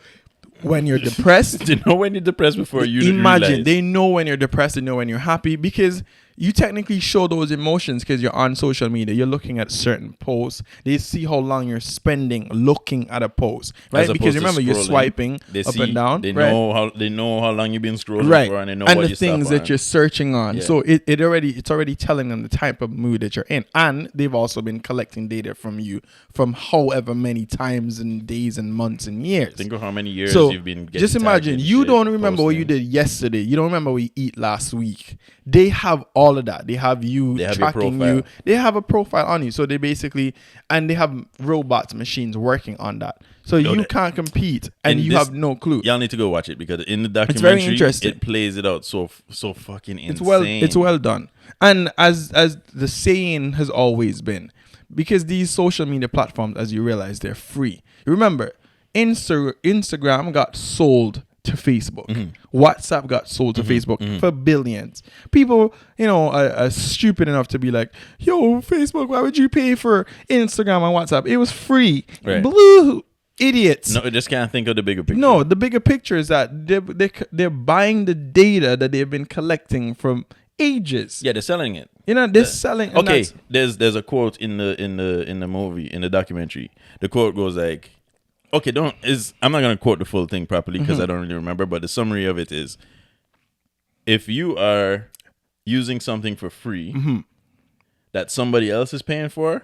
when you're depressed. They know when you're depressed before you imagine. realize. They know when you're depressed. They know when you're happy, because you technically show those emotions because you're on social media. You're looking at certain posts. They see how long you're spending looking at a post, right? Because remember, you're swiping up and down. They right? know how long you've been scrolling Right. for, and they know and what the you things stop that you're searching on. Yeah. So it's already telling them the type of mood that you're in. And they've also been collecting data from you from however many times and days and months and years. Think of how many years So you've been getting just imagine, tagged in you shit, don't remember what you posting. did yesterday. You don't remember what you eat last week. They have all of that. They have you They have your tracking profile. you. They have a profile on you. So they basically, and they have robots, machines working on that. So you can't compete, and you have no clue. Y'all need to go watch it, because in the documentary, It's very interesting. it plays it out so fucking insane. It's well done. And as the saying has always been, because these social media platforms, as you realize, they're free. Remember, Instagram got sold to Facebook. WhatsApp got sold to Facebook for billions. People, are stupid enough to be like, yo, Facebook, why would you pay for Instagram and WhatsApp? It was free. Right. Blue idiots. No, I just can't think of the bigger picture. No, the bigger picture is that they're buying the data that they've been collecting from ages. Yeah, they're selling it. They're selling. And Okay, there's a quote in the movie, in the documentary. The quote goes like, okay, I'm not gonna quote the full thing properly because I don't really remember, but the summary of it is, if you are using something for free that somebody else is paying for,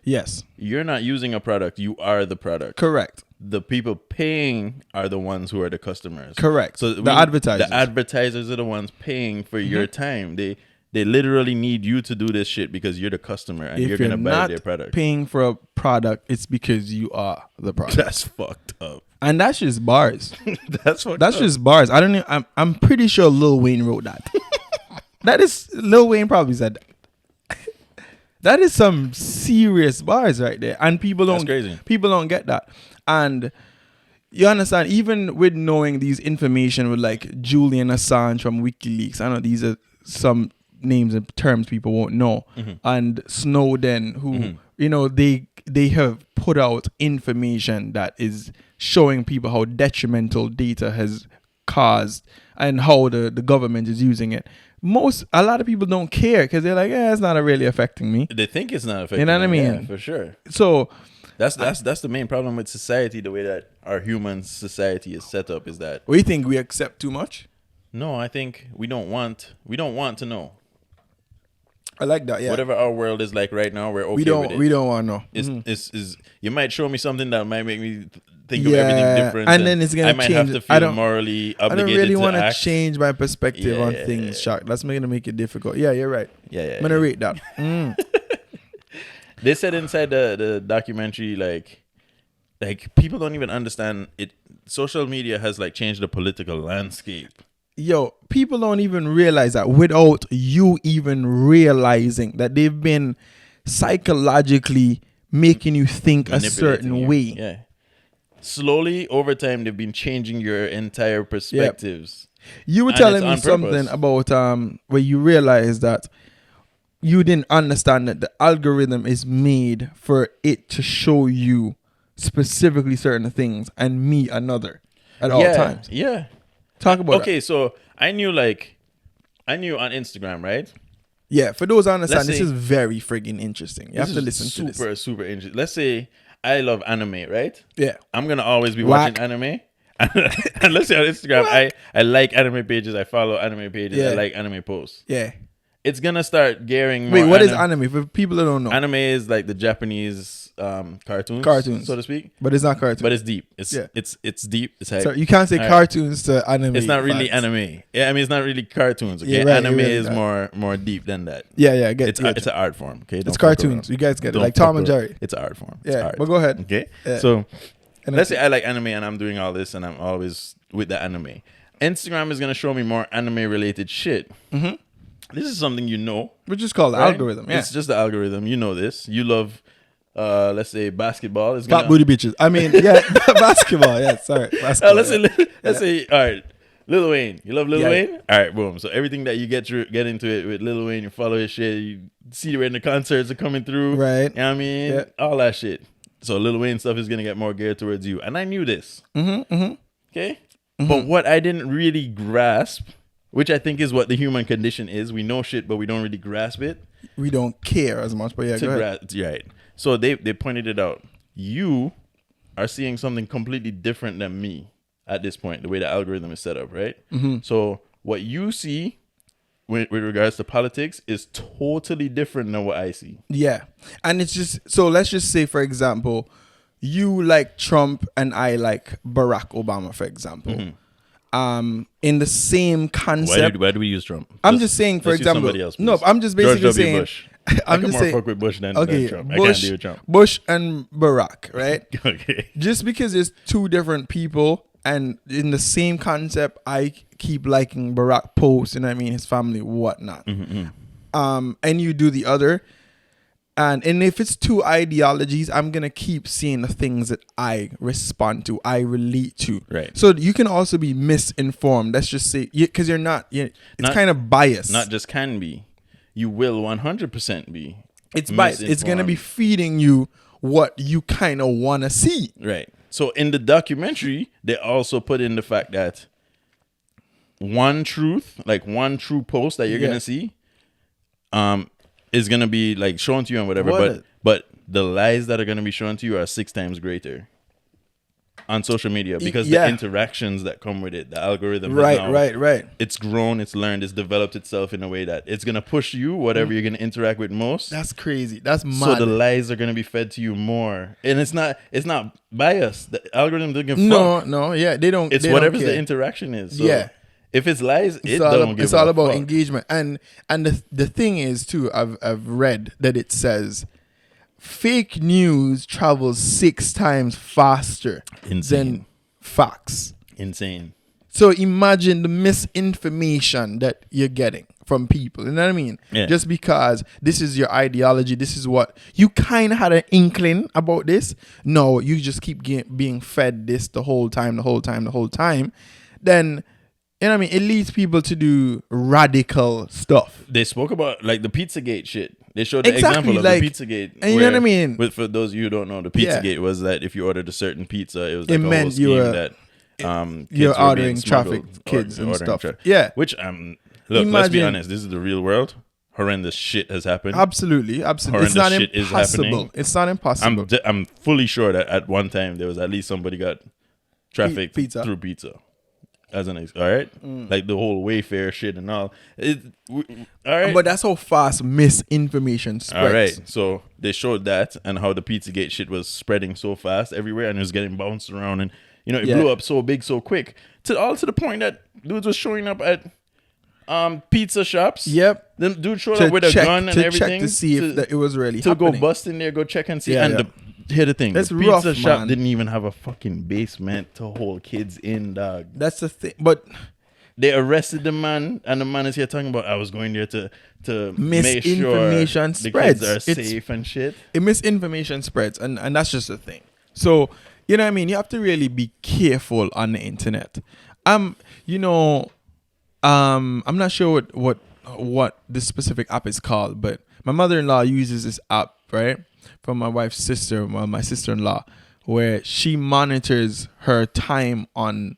yes, you're not using a product, you are the product. correct. The people paying are the ones who are the customers. Correct. So the advertisers. The advertisers are the ones paying for your time. They literally need you to do this shit because you're the customer and you're gonna buy their product. Paying for a product, it's because you are the product. That's fucked up. And that's just bars. That's fucked That's up. just bars. I don't know. I'm pretty sure Lil Wayne wrote that. Lil Wayne probably said that. That is some serious bars right there, and people don't. That's crazy. People don't get that, and you understand. Even with knowing these information, with like Julian Assange from WikiLeaks, I know these are some names and terms people won't know, and Snowden, who they have put out information that is showing people how detrimental data has caused and how the government is using it. A lot of people don't care because they're like, it's not really affecting me. They think it's not affecting. You know what I mean? Yeah, for sure. So That's the main problem with society. The way that our human society is set up is that we think we accept too much. no, I think we don't want to know. I like that. Yeah. Whatever our world is like right now, we're okay we don't. with it. We don't want to know. Is you might show me something that might make me think of everything different, and then it's gonna I might change. have to feel morally I don't obligated really want to change my perspective on Yeah. things, Shaq. That's gonna make it difficult. Yeah, you're right. Yeah. I'm gonna rate that. They said inside the documentary, like people don't even understand it. Social media has like changed the political landscape. Yo, people don't even realize that without you even realizing that they've been psychologically making you think a certain Manipulating you. way. Yeah. Slowly over time, they've been changing your entire perspectives. You were And telling it's me on something purpose. about where you realize that you didn't understand that the algorithm is made for it to show you specifically certain things and me another at all times. Yeah. Talk about Okay, so I knew on Instagram, right? Yeah, for those who understand, Let's this say- is very friggin' interesting. You have to listen to this. Super interesting. Let's say I love anime, right? Yeah. I'm gonna always be Whack. watching anime. And let's say on Instagram, I like anime pages, I follow anime pages, Yeah. I like anime posts. Yeah. It's gonna start gearing more. Wait, what is anime? For people that don't know. Anime is like the Japanese cartoons, so to speak. But it's not cartoon. But it's deep. It's Yeah. it's deep. It's like, So you can't say all right. cartoons to anime. It's not really fans. anime. Yeah, I mean it's not really cartoons. Okay, Yeah, right, anime you're right, is right. more deep than that. Yeah, yeah, I get It's it. it's an art form. Okay, It's Don't fuck cartoons. around. You guys get it. Don't Like Tom fuck and around. Jerry. It's an art form. It's Yeah, art. but go ahead. Okay, Yeah. so And let's say I like anime and I'm doing all this and I'm always with the anime. Instagram is gonna show me more anime related shit. Mm-hmm. This is something you know. which is called the right? algorithm. Yeah. It's just the algorithm. You know this. You love, let's say basketball. It's Fat gonna, booty bitches. I mean, yeah, basketball. Yeah, sorry. Basketball. let's say, all right, Lil Wayne. You love Lil Yeah. Wayne? All right, boom. So everything that you get into it with Lil Wayne, you follow his shit, you see when the concerts are coming through. Right. You know what I mean? Yeah. All that shit. So Lil Wayne stuff is gonna get more geared towards you. And I knew this. Okay? But what I didn't really grasp, which I think is what the human condition is, we know shit, but we don't really grasp it. We don't care as much, but yeah, go ahead. Right. So they pointed it out. You are seeing something completely different than me at this point, the way the algorithm is set up, right? So what you see with regards to politics is totally different than what I see. Yeah. And it's just, so let's just say, for example, you like Trump and I like Barack Obama, for example. In the same concept. Why do we use Trump? I'm just saying, for let's use example. somebody else, No, please. I'm just George basically W. saying. Bush. I'm I just can saying. more fuck with Bush than Okay, Trump. I can't Bush, deal with Trump. Bush and Barack, right? Okay. Just because there's two different people and in the same concept, I keep liking Barack posts, and I mean his family, whatnot. And you do the other. And if it's two ideologies, I'm gonna keep seeing the things that I respond to, I relate to. Right. So you can also be misinformed. Let's just say, because you're not. It's kind of biased. Not just can be. You will 100% be. It's biased. It's gonna be feeding you what you kind of want to see. Right. So in the documentary, they also put in the fact that one true post that you're Yeah. gonna see, is gonna be like shown to you and whatever. What But the lies that are gonna be shown to you are 6 times greater on social media because Yeah. the interactions that come with it, the algorithm, has now- Right. It's grown, it's learned, it's developed itself in a way that it's gonna push you whatever you're gonna interact with most. That's crazy. That's mad. So the lies are gonna be fed to you more, and it's not biased. The algorithm doesn't give a fuck. No, yeah, they don't. It's they whatever don't the care. interaction is. So Yeah. if it's lies, It's it's all about engagement, and the thing is too. I've read that it says fake news travels 6 times faster Insane. than facts. Insane. So imagine the misinformation that you're getting from people. You know what I mean? Yeah. Just because this is your ideology, this is what you kind of had an inkling about this. No, you just keep being fed this the whole time. Then, you know what I mean? It leads people to do radical stuff. They spoke about like the Pizzagate shit. They showed the Exactly, example of like- the Pizzagate. and you know what I mean? For those of you who don't know, the Pizzagate was that if you ordered a certain pizza, it was like It a whole meant scheme you were- that kids you're were being ordering smuggled, trafficked kids and ordering stuff. Yeah. Which look, let's be Imagine- honest. This is the real world. Horrendous shit has happened. Absolutely. It's Horrendous not shit is impossible. happening. It's not impossible. I'm fully sure that at one time there was at least somebody got trafficked Pizza. through pizza. As an all right, like the whole Wayfair shit and all. All right, But that's how fast misinformation spreads. all right. So they showed that and how the Pizzagate shit was spreading so fast everywhere and it was getting bounced around and it Yeah. blew up so big so quick to the point that dudes was showing up at pizza shops. Yep. Then dude showed To up with a check- gun and to everything check to see if it was really to happening. go bust in there, go check and see. Yeah, and yeah. here's the thing: That's the pizza rough, shop man. didn't even have a fucking basement to hold kids in, dog. That's the thing. But They arrested the man, and the man is here talking about I was going there to make sure Misinformation the spreads. kids are It's- safe and shit. misinformation spreads, and that's just the thing. So you know what I mean. You have to really be careful on the internet. I'm not sure what this specific app is called, but my mother-in-law uses this app, right, from my wife's sister, my sister-in-law, where she monitors her time on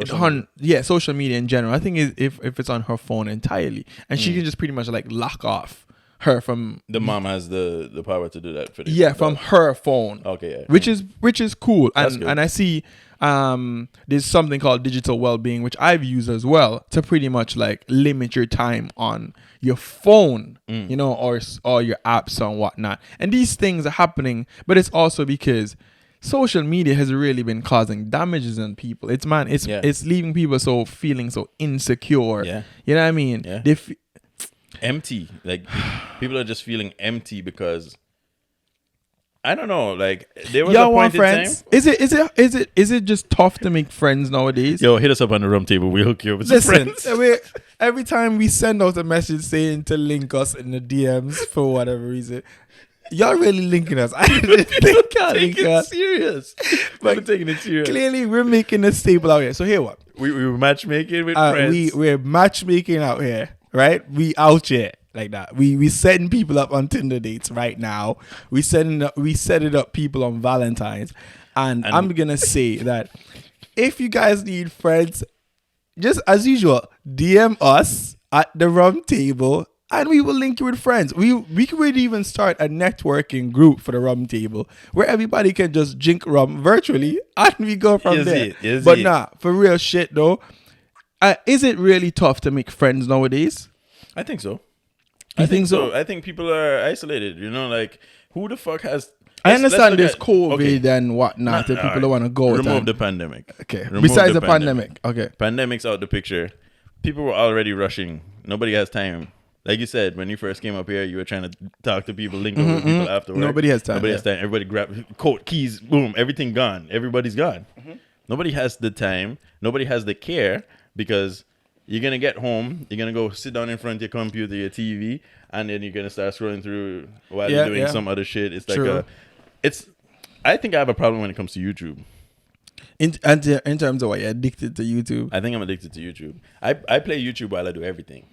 social media in general. I think if it's on her phone entirely, and she can just pretty much like lock off her from the mom has the power to do that for this. Yeah, from her phone. Okay, yeah. Which is cool. That's good. And I see there's something called digital well-being, which I've used as well, to pretty much like limit your time on your phone, you know, or your apps and whatnot. And these things are happening, but it's also because social media has really been causing damages on people. It's leaving people feeling so insecure. Yeah. You know what I mean? Yeah. Empty. Like people are just feeling empty because I don't know. Like there was Y'all a want point in friends? time. Is it just tough to make friends nowadays? Yo, hit us up on the rum table. We'll hook you up with some friends. Every time we send out a message saying to link us in the DMs for whatever reason, y'all really linking us. I didn't think y'all link us. Serious. But taking it serious. Clearly, we're making a staple out here. So here what? We were matchmaking with friends. We're matchmaking out here, right? We out here like that. We setting people up on Tinder dates right now. We setting up people on Valentine's, and I'm gonna say that if you guys need friends, just as usual, DM us at the rum table, and we will link you with friends. We could even start a networking group for the rum table where everybody can just drink rum virtually, and we go from there. But nah, for real shit though, is it really tough to make friends nowadays? I think so. I think so. I think people are isolated. You know, like who the fuck has? I understand there's COVID and whatnot that people don't want to go. Remove the pandemic. Okay. Besides the pandemic. Okay. Pandemic's out the picture. People were already rushing. Nobody has time. Like you said, when you first came up here, you were trying to talk to people, link up with people afterwards. Nobody has time. Everybody grab coat, keys, boom, everything gone. Everybody's gone. Nobody has the time. Nobody has the care because you're going to get home. You're going to go sit down in front of your computer, your TV, and then you're going to start scrolling through while you're doing some other shit. It's like I think I have a problem when it comes to YouTube. In terms of what, you're addicted to YouTube? I think I'm addicted to YouTube. I play YouTube while I do everything.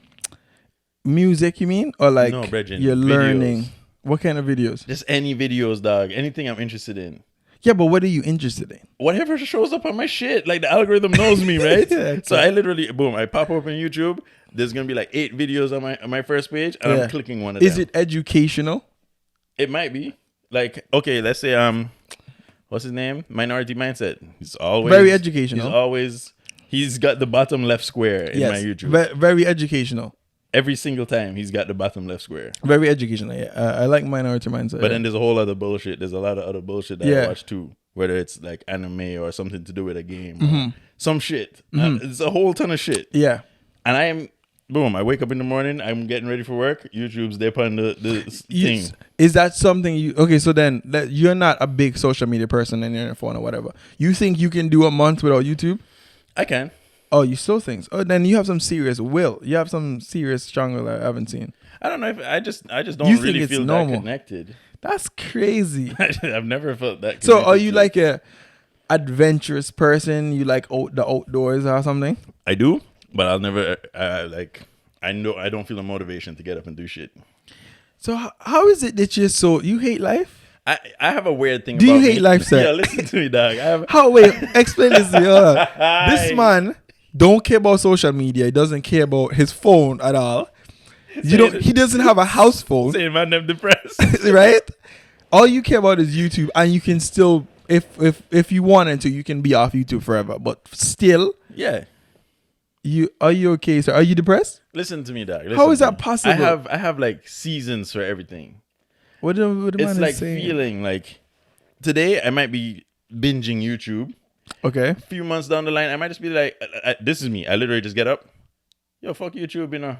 Music, you mean? Or like no, brethren, you're learning? Videos. What kind of videos? Just any videos, dog. Anything I'm interested in. Yeah, but what are you interested in? Whatever shows up on my shit. Like the algorithm knows me, right? So I literally, boom, I pop open YouTube. There's going to be like 8 videos on my first page. And I'm clicking one of them. Is it educational? It might be. Like, okay, let's say, what's his name? Minority Mindset. He's always very educational. He's got the bottom left square in my YouTube. Very educational. Every single time he's got the bottom left square. Very educational, yeah. I like Minority Mindset. But then there's a whole other bullshit. There's a lot of other bullshit that I watch too. Whether it's like anime or something to do with a game. Or some shit. It's a whole ton of shit. Yeah. And I wake up in the morning. I'm getting ready for work. YouTube's there on the thing. Is that something you... Okay, so then you're not a big social media person on your phone or whatever. You think you can do a month without YouTube? I can. Oh, you still think? Oh, then you have some serious will. You have some serious strong will I haven't seen. I don't know if I just don't really feel that connected. That's crazy. I've never felt that connected. So are you like a adventurous person? You like the outdoors or something? I do, but I'll never I know I don't feel the motivation to get up and do shit. So how is it that you hate life? I have a weird thing about me. Do you hate life, sir? Yeah, listen to me, dog. Wait, explain this to me. This man don't care about social media. He doesn't care about his phone at all. He doesn't have a house phone. Saying man, I'm depressed. Right? All you care about is YouTube, and you can still, if you wanted to, you can be off YouTube forever. But still, yeah. Are you okay, sir? Are you depressed? Listen to me, dog. How is that possible? I have like seasons for everything. What the it's like saying? Feeling like today I might be binging YouTube. Okay. A few months down the line, I might just be like, this is me. I literally just get up. Yo, fuck YouTube, you know.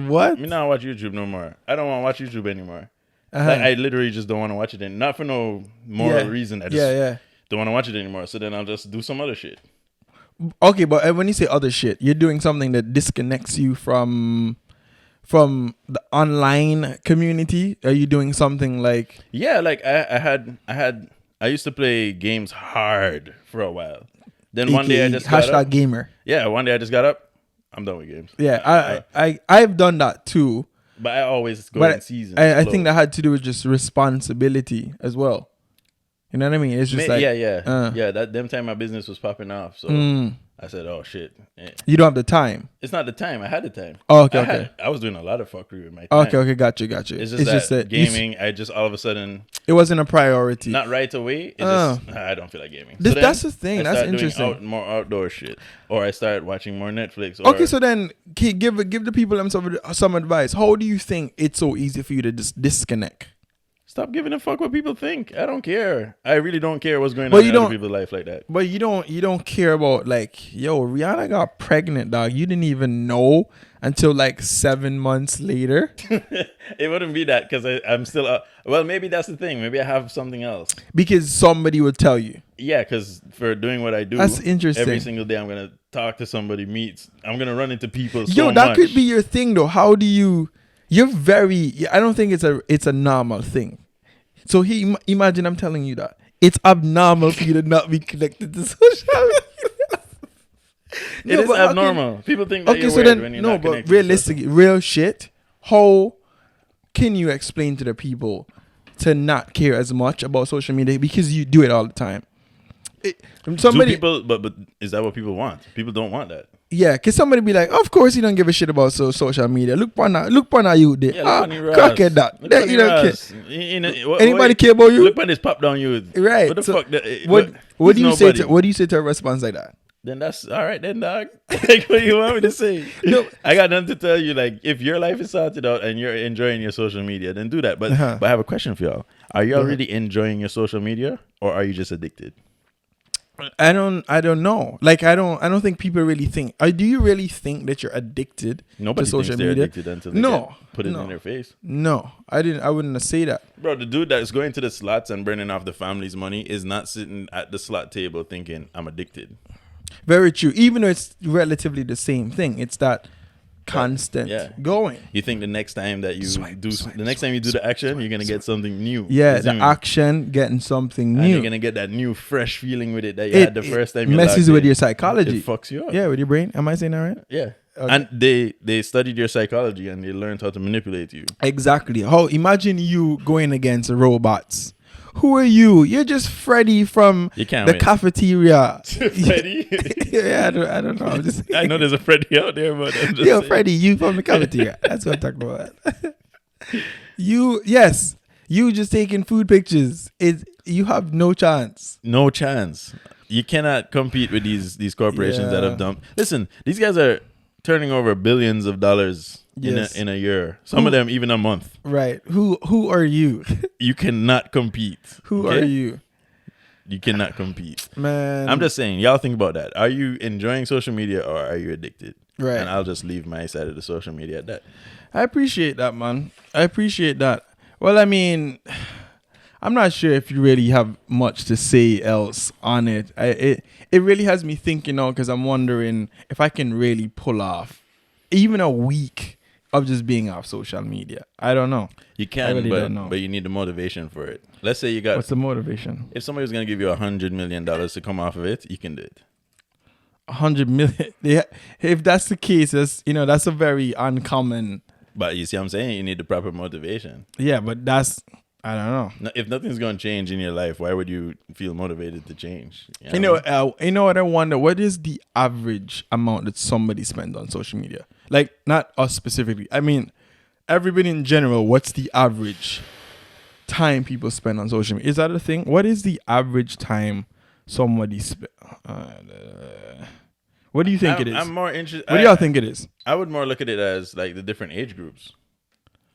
What? Me not watch YouTube no more. I don't want to watch YouTube anymore. Like, I literally just don't want to watch it. Not for no moral reason. I just don't want to watch it anymore. So then I'll just do some other shit. Okay, but when you say other shit, you're doing something that disconnects you from the online community. Are you doing something like... Yeah, like I used to play games hard for a while. Then one day I just got up. #gamer. Yeah, one day I just got up. I'm done with games. Yeah, I've done that too. But I always go But in seasons. I think that had to do with just responsibility as well. You know what I mean? It's just like yeah. That them time my business was popping off, so I said, "Oh shit." Yeah. You don't have the time. It's not the time. I had the time. Oh, okay. I was doing a lot of fuckery with my time. Okay, got you. It's just that gaming. I just all of a sudden. It wasn't a priority. Not right away. It just I don't feel like gaming. That's the thing. That's interesting. Doing more outdoor shit, or I started watching more Netflix. Okay, so then give the people them some advice. How do you think it's so easy for you to just disconnect? Stop giving a fuck what people think. I don't care. I really don't care what's going on in other people's life like that. But you don't care about like, yo, Rihanna got pregnant, dog. You didn't even know until like 7 months later. It wouldn't be that because I'm still. Well, maybe that's the thing. Maybe I have something else. Because somebody would tell you. Yeah, because for doing what I do, that's interesting. Every single day I'm gonna talk to somebody, I'm gonna run into people. Yo, that could be your thing though. How do you? You're very. I don't think it's a normal thing. So imagine I'm telling you that it's abnormal for you to not be connected to social media. It is abnormal. People think that you're weird when you're not connected. But realistically, real shit. How can you explain to the people to not care as much about social media because you do it all the time? But is that what people want? People don't want that. Yeah, because somebody be like, of course you don't give a shit about social media. Look on how you did. Crack at that. You don't care. Anybody care about you? Look on this pop down you. Right. What the fuck? What do you say to a response like that? Then that's all right then, dog. Like, what do you want me to say? No. I got nothing to tell you. Like, if your life is sorted out and you're enjoying your social media, then do that. But I have a question for y'all. Are y'all really enjoying your social media or are you just addicted? I don't know. Like I don't think people really think. Do you really think that you're addicted to social media? Addicted until they put it in their face. No, I wouldn't say that. Bro, the dude that's going to the slots and burning off the family's money is not sitting at the slot table thinking I'm addicted. Very true. Even though it's relatively the same thing, it's that constant going. You think the next time that you do the action, you're gonna get something new. Yeah, the action getting something new. And you're gonna get that new fresh feeling with it that you had the first time. It messes with your psychology. It fucks you up. Yeah, with your brain. Am I saying that right? Yeah. Okay. And they studied your psychology and they learned how to manipulate you. Exactly. Imagine you going against robots. Who are you? You're just Freddy from the cafeteria. Freddy? Yeah, I don't know. I know there's a Freddy out there, but I'm just saying. Freddy, you from the cafeteria. That's what I'm talking about. You just taking food pictures. You have no chance. No chance. You cannot compete with these corporations that have dumped. Listen, these guys are turning over billions of dollars in a year. Some of them even a month. Right. Who are you? You cannot compete. Who are you? You cannot compete. Man. I'm just saying, y'all think about that. Are you enjoying social media or are you addicted? Right. And I'll just leave my side of the social media at that. I appreciate that, man. I appreciate that. Well, I mean, I'm not sure if you really have much to say else on it. It really has me thinking now because I'm wondering if I can really pull off even a week of just being off social media. I don't know. You can, but you need the motivation for it. Let's say you got... What's the motivation? If somebody was going to give you $100 million to come off of it, you can do it. 100 million? Yeah. If that's the case, that's a very uncommon... But you see what I'm saying? You need the proper motivation. Yeah, but that's... I don't know. If nothing's going to change in your life, why would you feel motivated to change? You know what I wonder? What is the average amount that somebody spends on social media? Like, not us specifically. I mean, everybody in general, what's the average time people spend on social media? Is that a thing? What is the average time somebody spend? What do you think it is? I'm more interested. What do y'all think it is? I would more look at it as like the different age groups.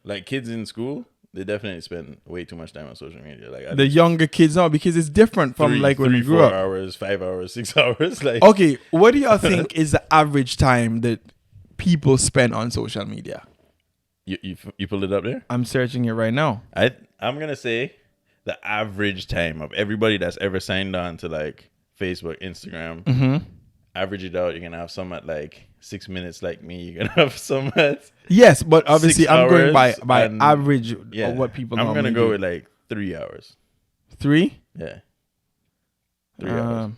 Like kids in school, they definitely spend way too much time on social media. Like the younger kids now, because it's different from when we grew up. 4 hours, 5 hours, 6 hours. Like okay, what do y'all think is the average time that people spend on social media? You pulled it up there? I'm searching it right now. I'm gonna say the average time of everybody that's ever signed on to like Facebook, Instagram. Mm-hmm. Average it out, you're gonna have some at like 6 minutes like me. You're gonna have some at yes, but obviously I'm going by average of what people I'm gonna go do. with like 3 hours. 3? Yeah. 3 hours.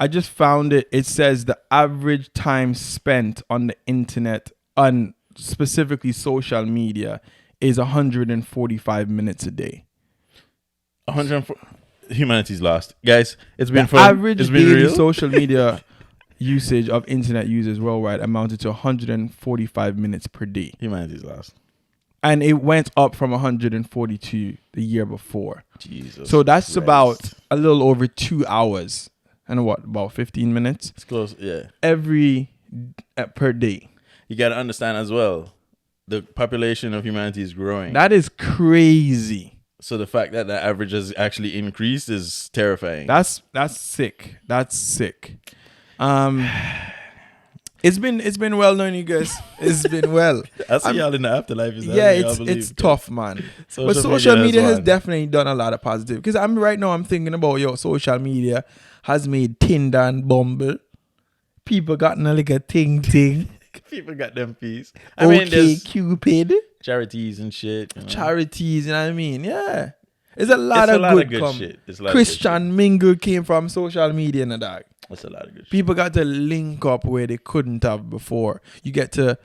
I just found it. It says the average time spent on the internet on specifically social media, is 145 minutes a day. 104. Humanity's lost, guys. It's been The fun. average It's been daily real. social media usage of internet users worldwide amounted to 145 minutes per day. Humanity's lost. And it went up from 142 the year before. Jesus. So that's Christ. about a little over 2 hours. And what, about 15 minutes? It's close. Yeah. Every per day. You got to understand as well, the population of humanity is growing. That is crazy. So the fact that the average has actually increased is terrifying. That's sick. That's sick. It's been well knowing you guys. It's been well. I see y'all in the afterlife. Is that Yeah, what y'all believe? it's tough, man. Social But social media has won. definitely done a lot of positive. Because right now I'm thinking about social media has made Tinder and Bumble. People gotten a like a ting. People got them fees. I mean, Okay, there's Cupid. charities and shit. You know? Charities, you know what I mean? Yeah. It's a lot It's of a lot good, of good shit. It's a lot of good Christian mingle came from social media and dog. That's a lot of good shit. People got to link up where they couldn't have before. You get to,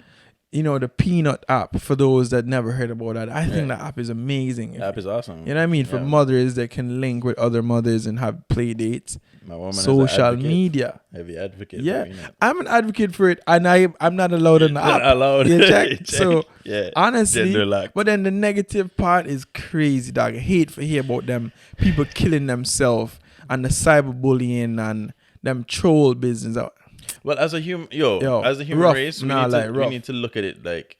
the Peanut app for those that never heard about that. I think that app is amazing. The app is awesome. You know what I mean? For Yeah. mothers that can link with other mothers and have play dates. My woman is an Social advocate. media. Heavy advocate. Yeah. You know. I'm an advocate for it and I'm not allowed on the Not app. allowed. You check? Check. So Yeah. honestly, Gender lock. but then the negative part is crazy, dog. I hate to hear about them people killing themselves and the cyberbullying and them troll business. Well, as a human, as a human rough. race, Nah, we rough. need to look at it like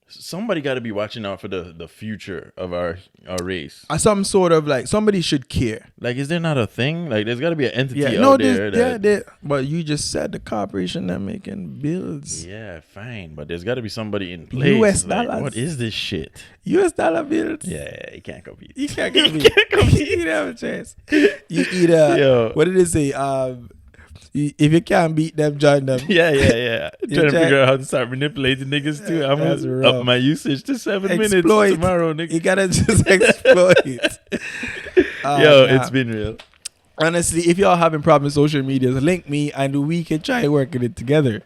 somebody got to be watching out for the future of our race. Some sort of somebody should care. Like, is there not a thing? Like, there's got to be an entity Yeah, out there. but you just said the corporation that making bills. Yeah, fine, but there's got to be somebody in place. US Like, dollars. what is this shit? US dollar bills. Yeah, you can't compete. You can't compete. You don't have a chance. You either Yo. what did it say? If you can't beat them, join them. Yeah. Trying to check. figure out how to start manipulating niggas too. I'm That's gonna rough. up my usage to 7 minutes Exploit. tomorrow, nigga. You gotta just exploit. It's been real. Honestly, if y'all having problems with social media, link me and we can try working it together.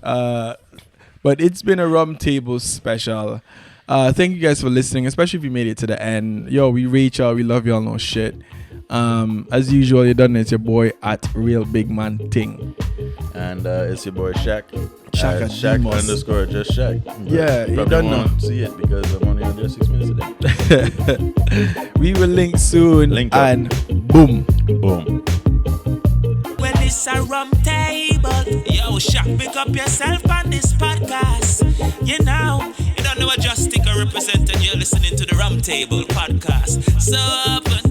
But it's been a Rum Table special. Thank you guys for listening, especially if you made it to the end. Yo, we rate y'all. We love y'all. No shit. As usual, you done it. It's your boy at Real Big Man Ting. And it's your boy Shaq. Shaq Shaq Demos. underscore just Shaq. Yeah, you probably don't know. won't see it because I'm only on there 6 minutes a day. We will link soon. Link up. And boom. Boom. Well, it's a rum table. Yo, Shaq, pick up yourself on this podcast. You don't know what Just Stick represented. You're listening to the Rum Table podcast. So open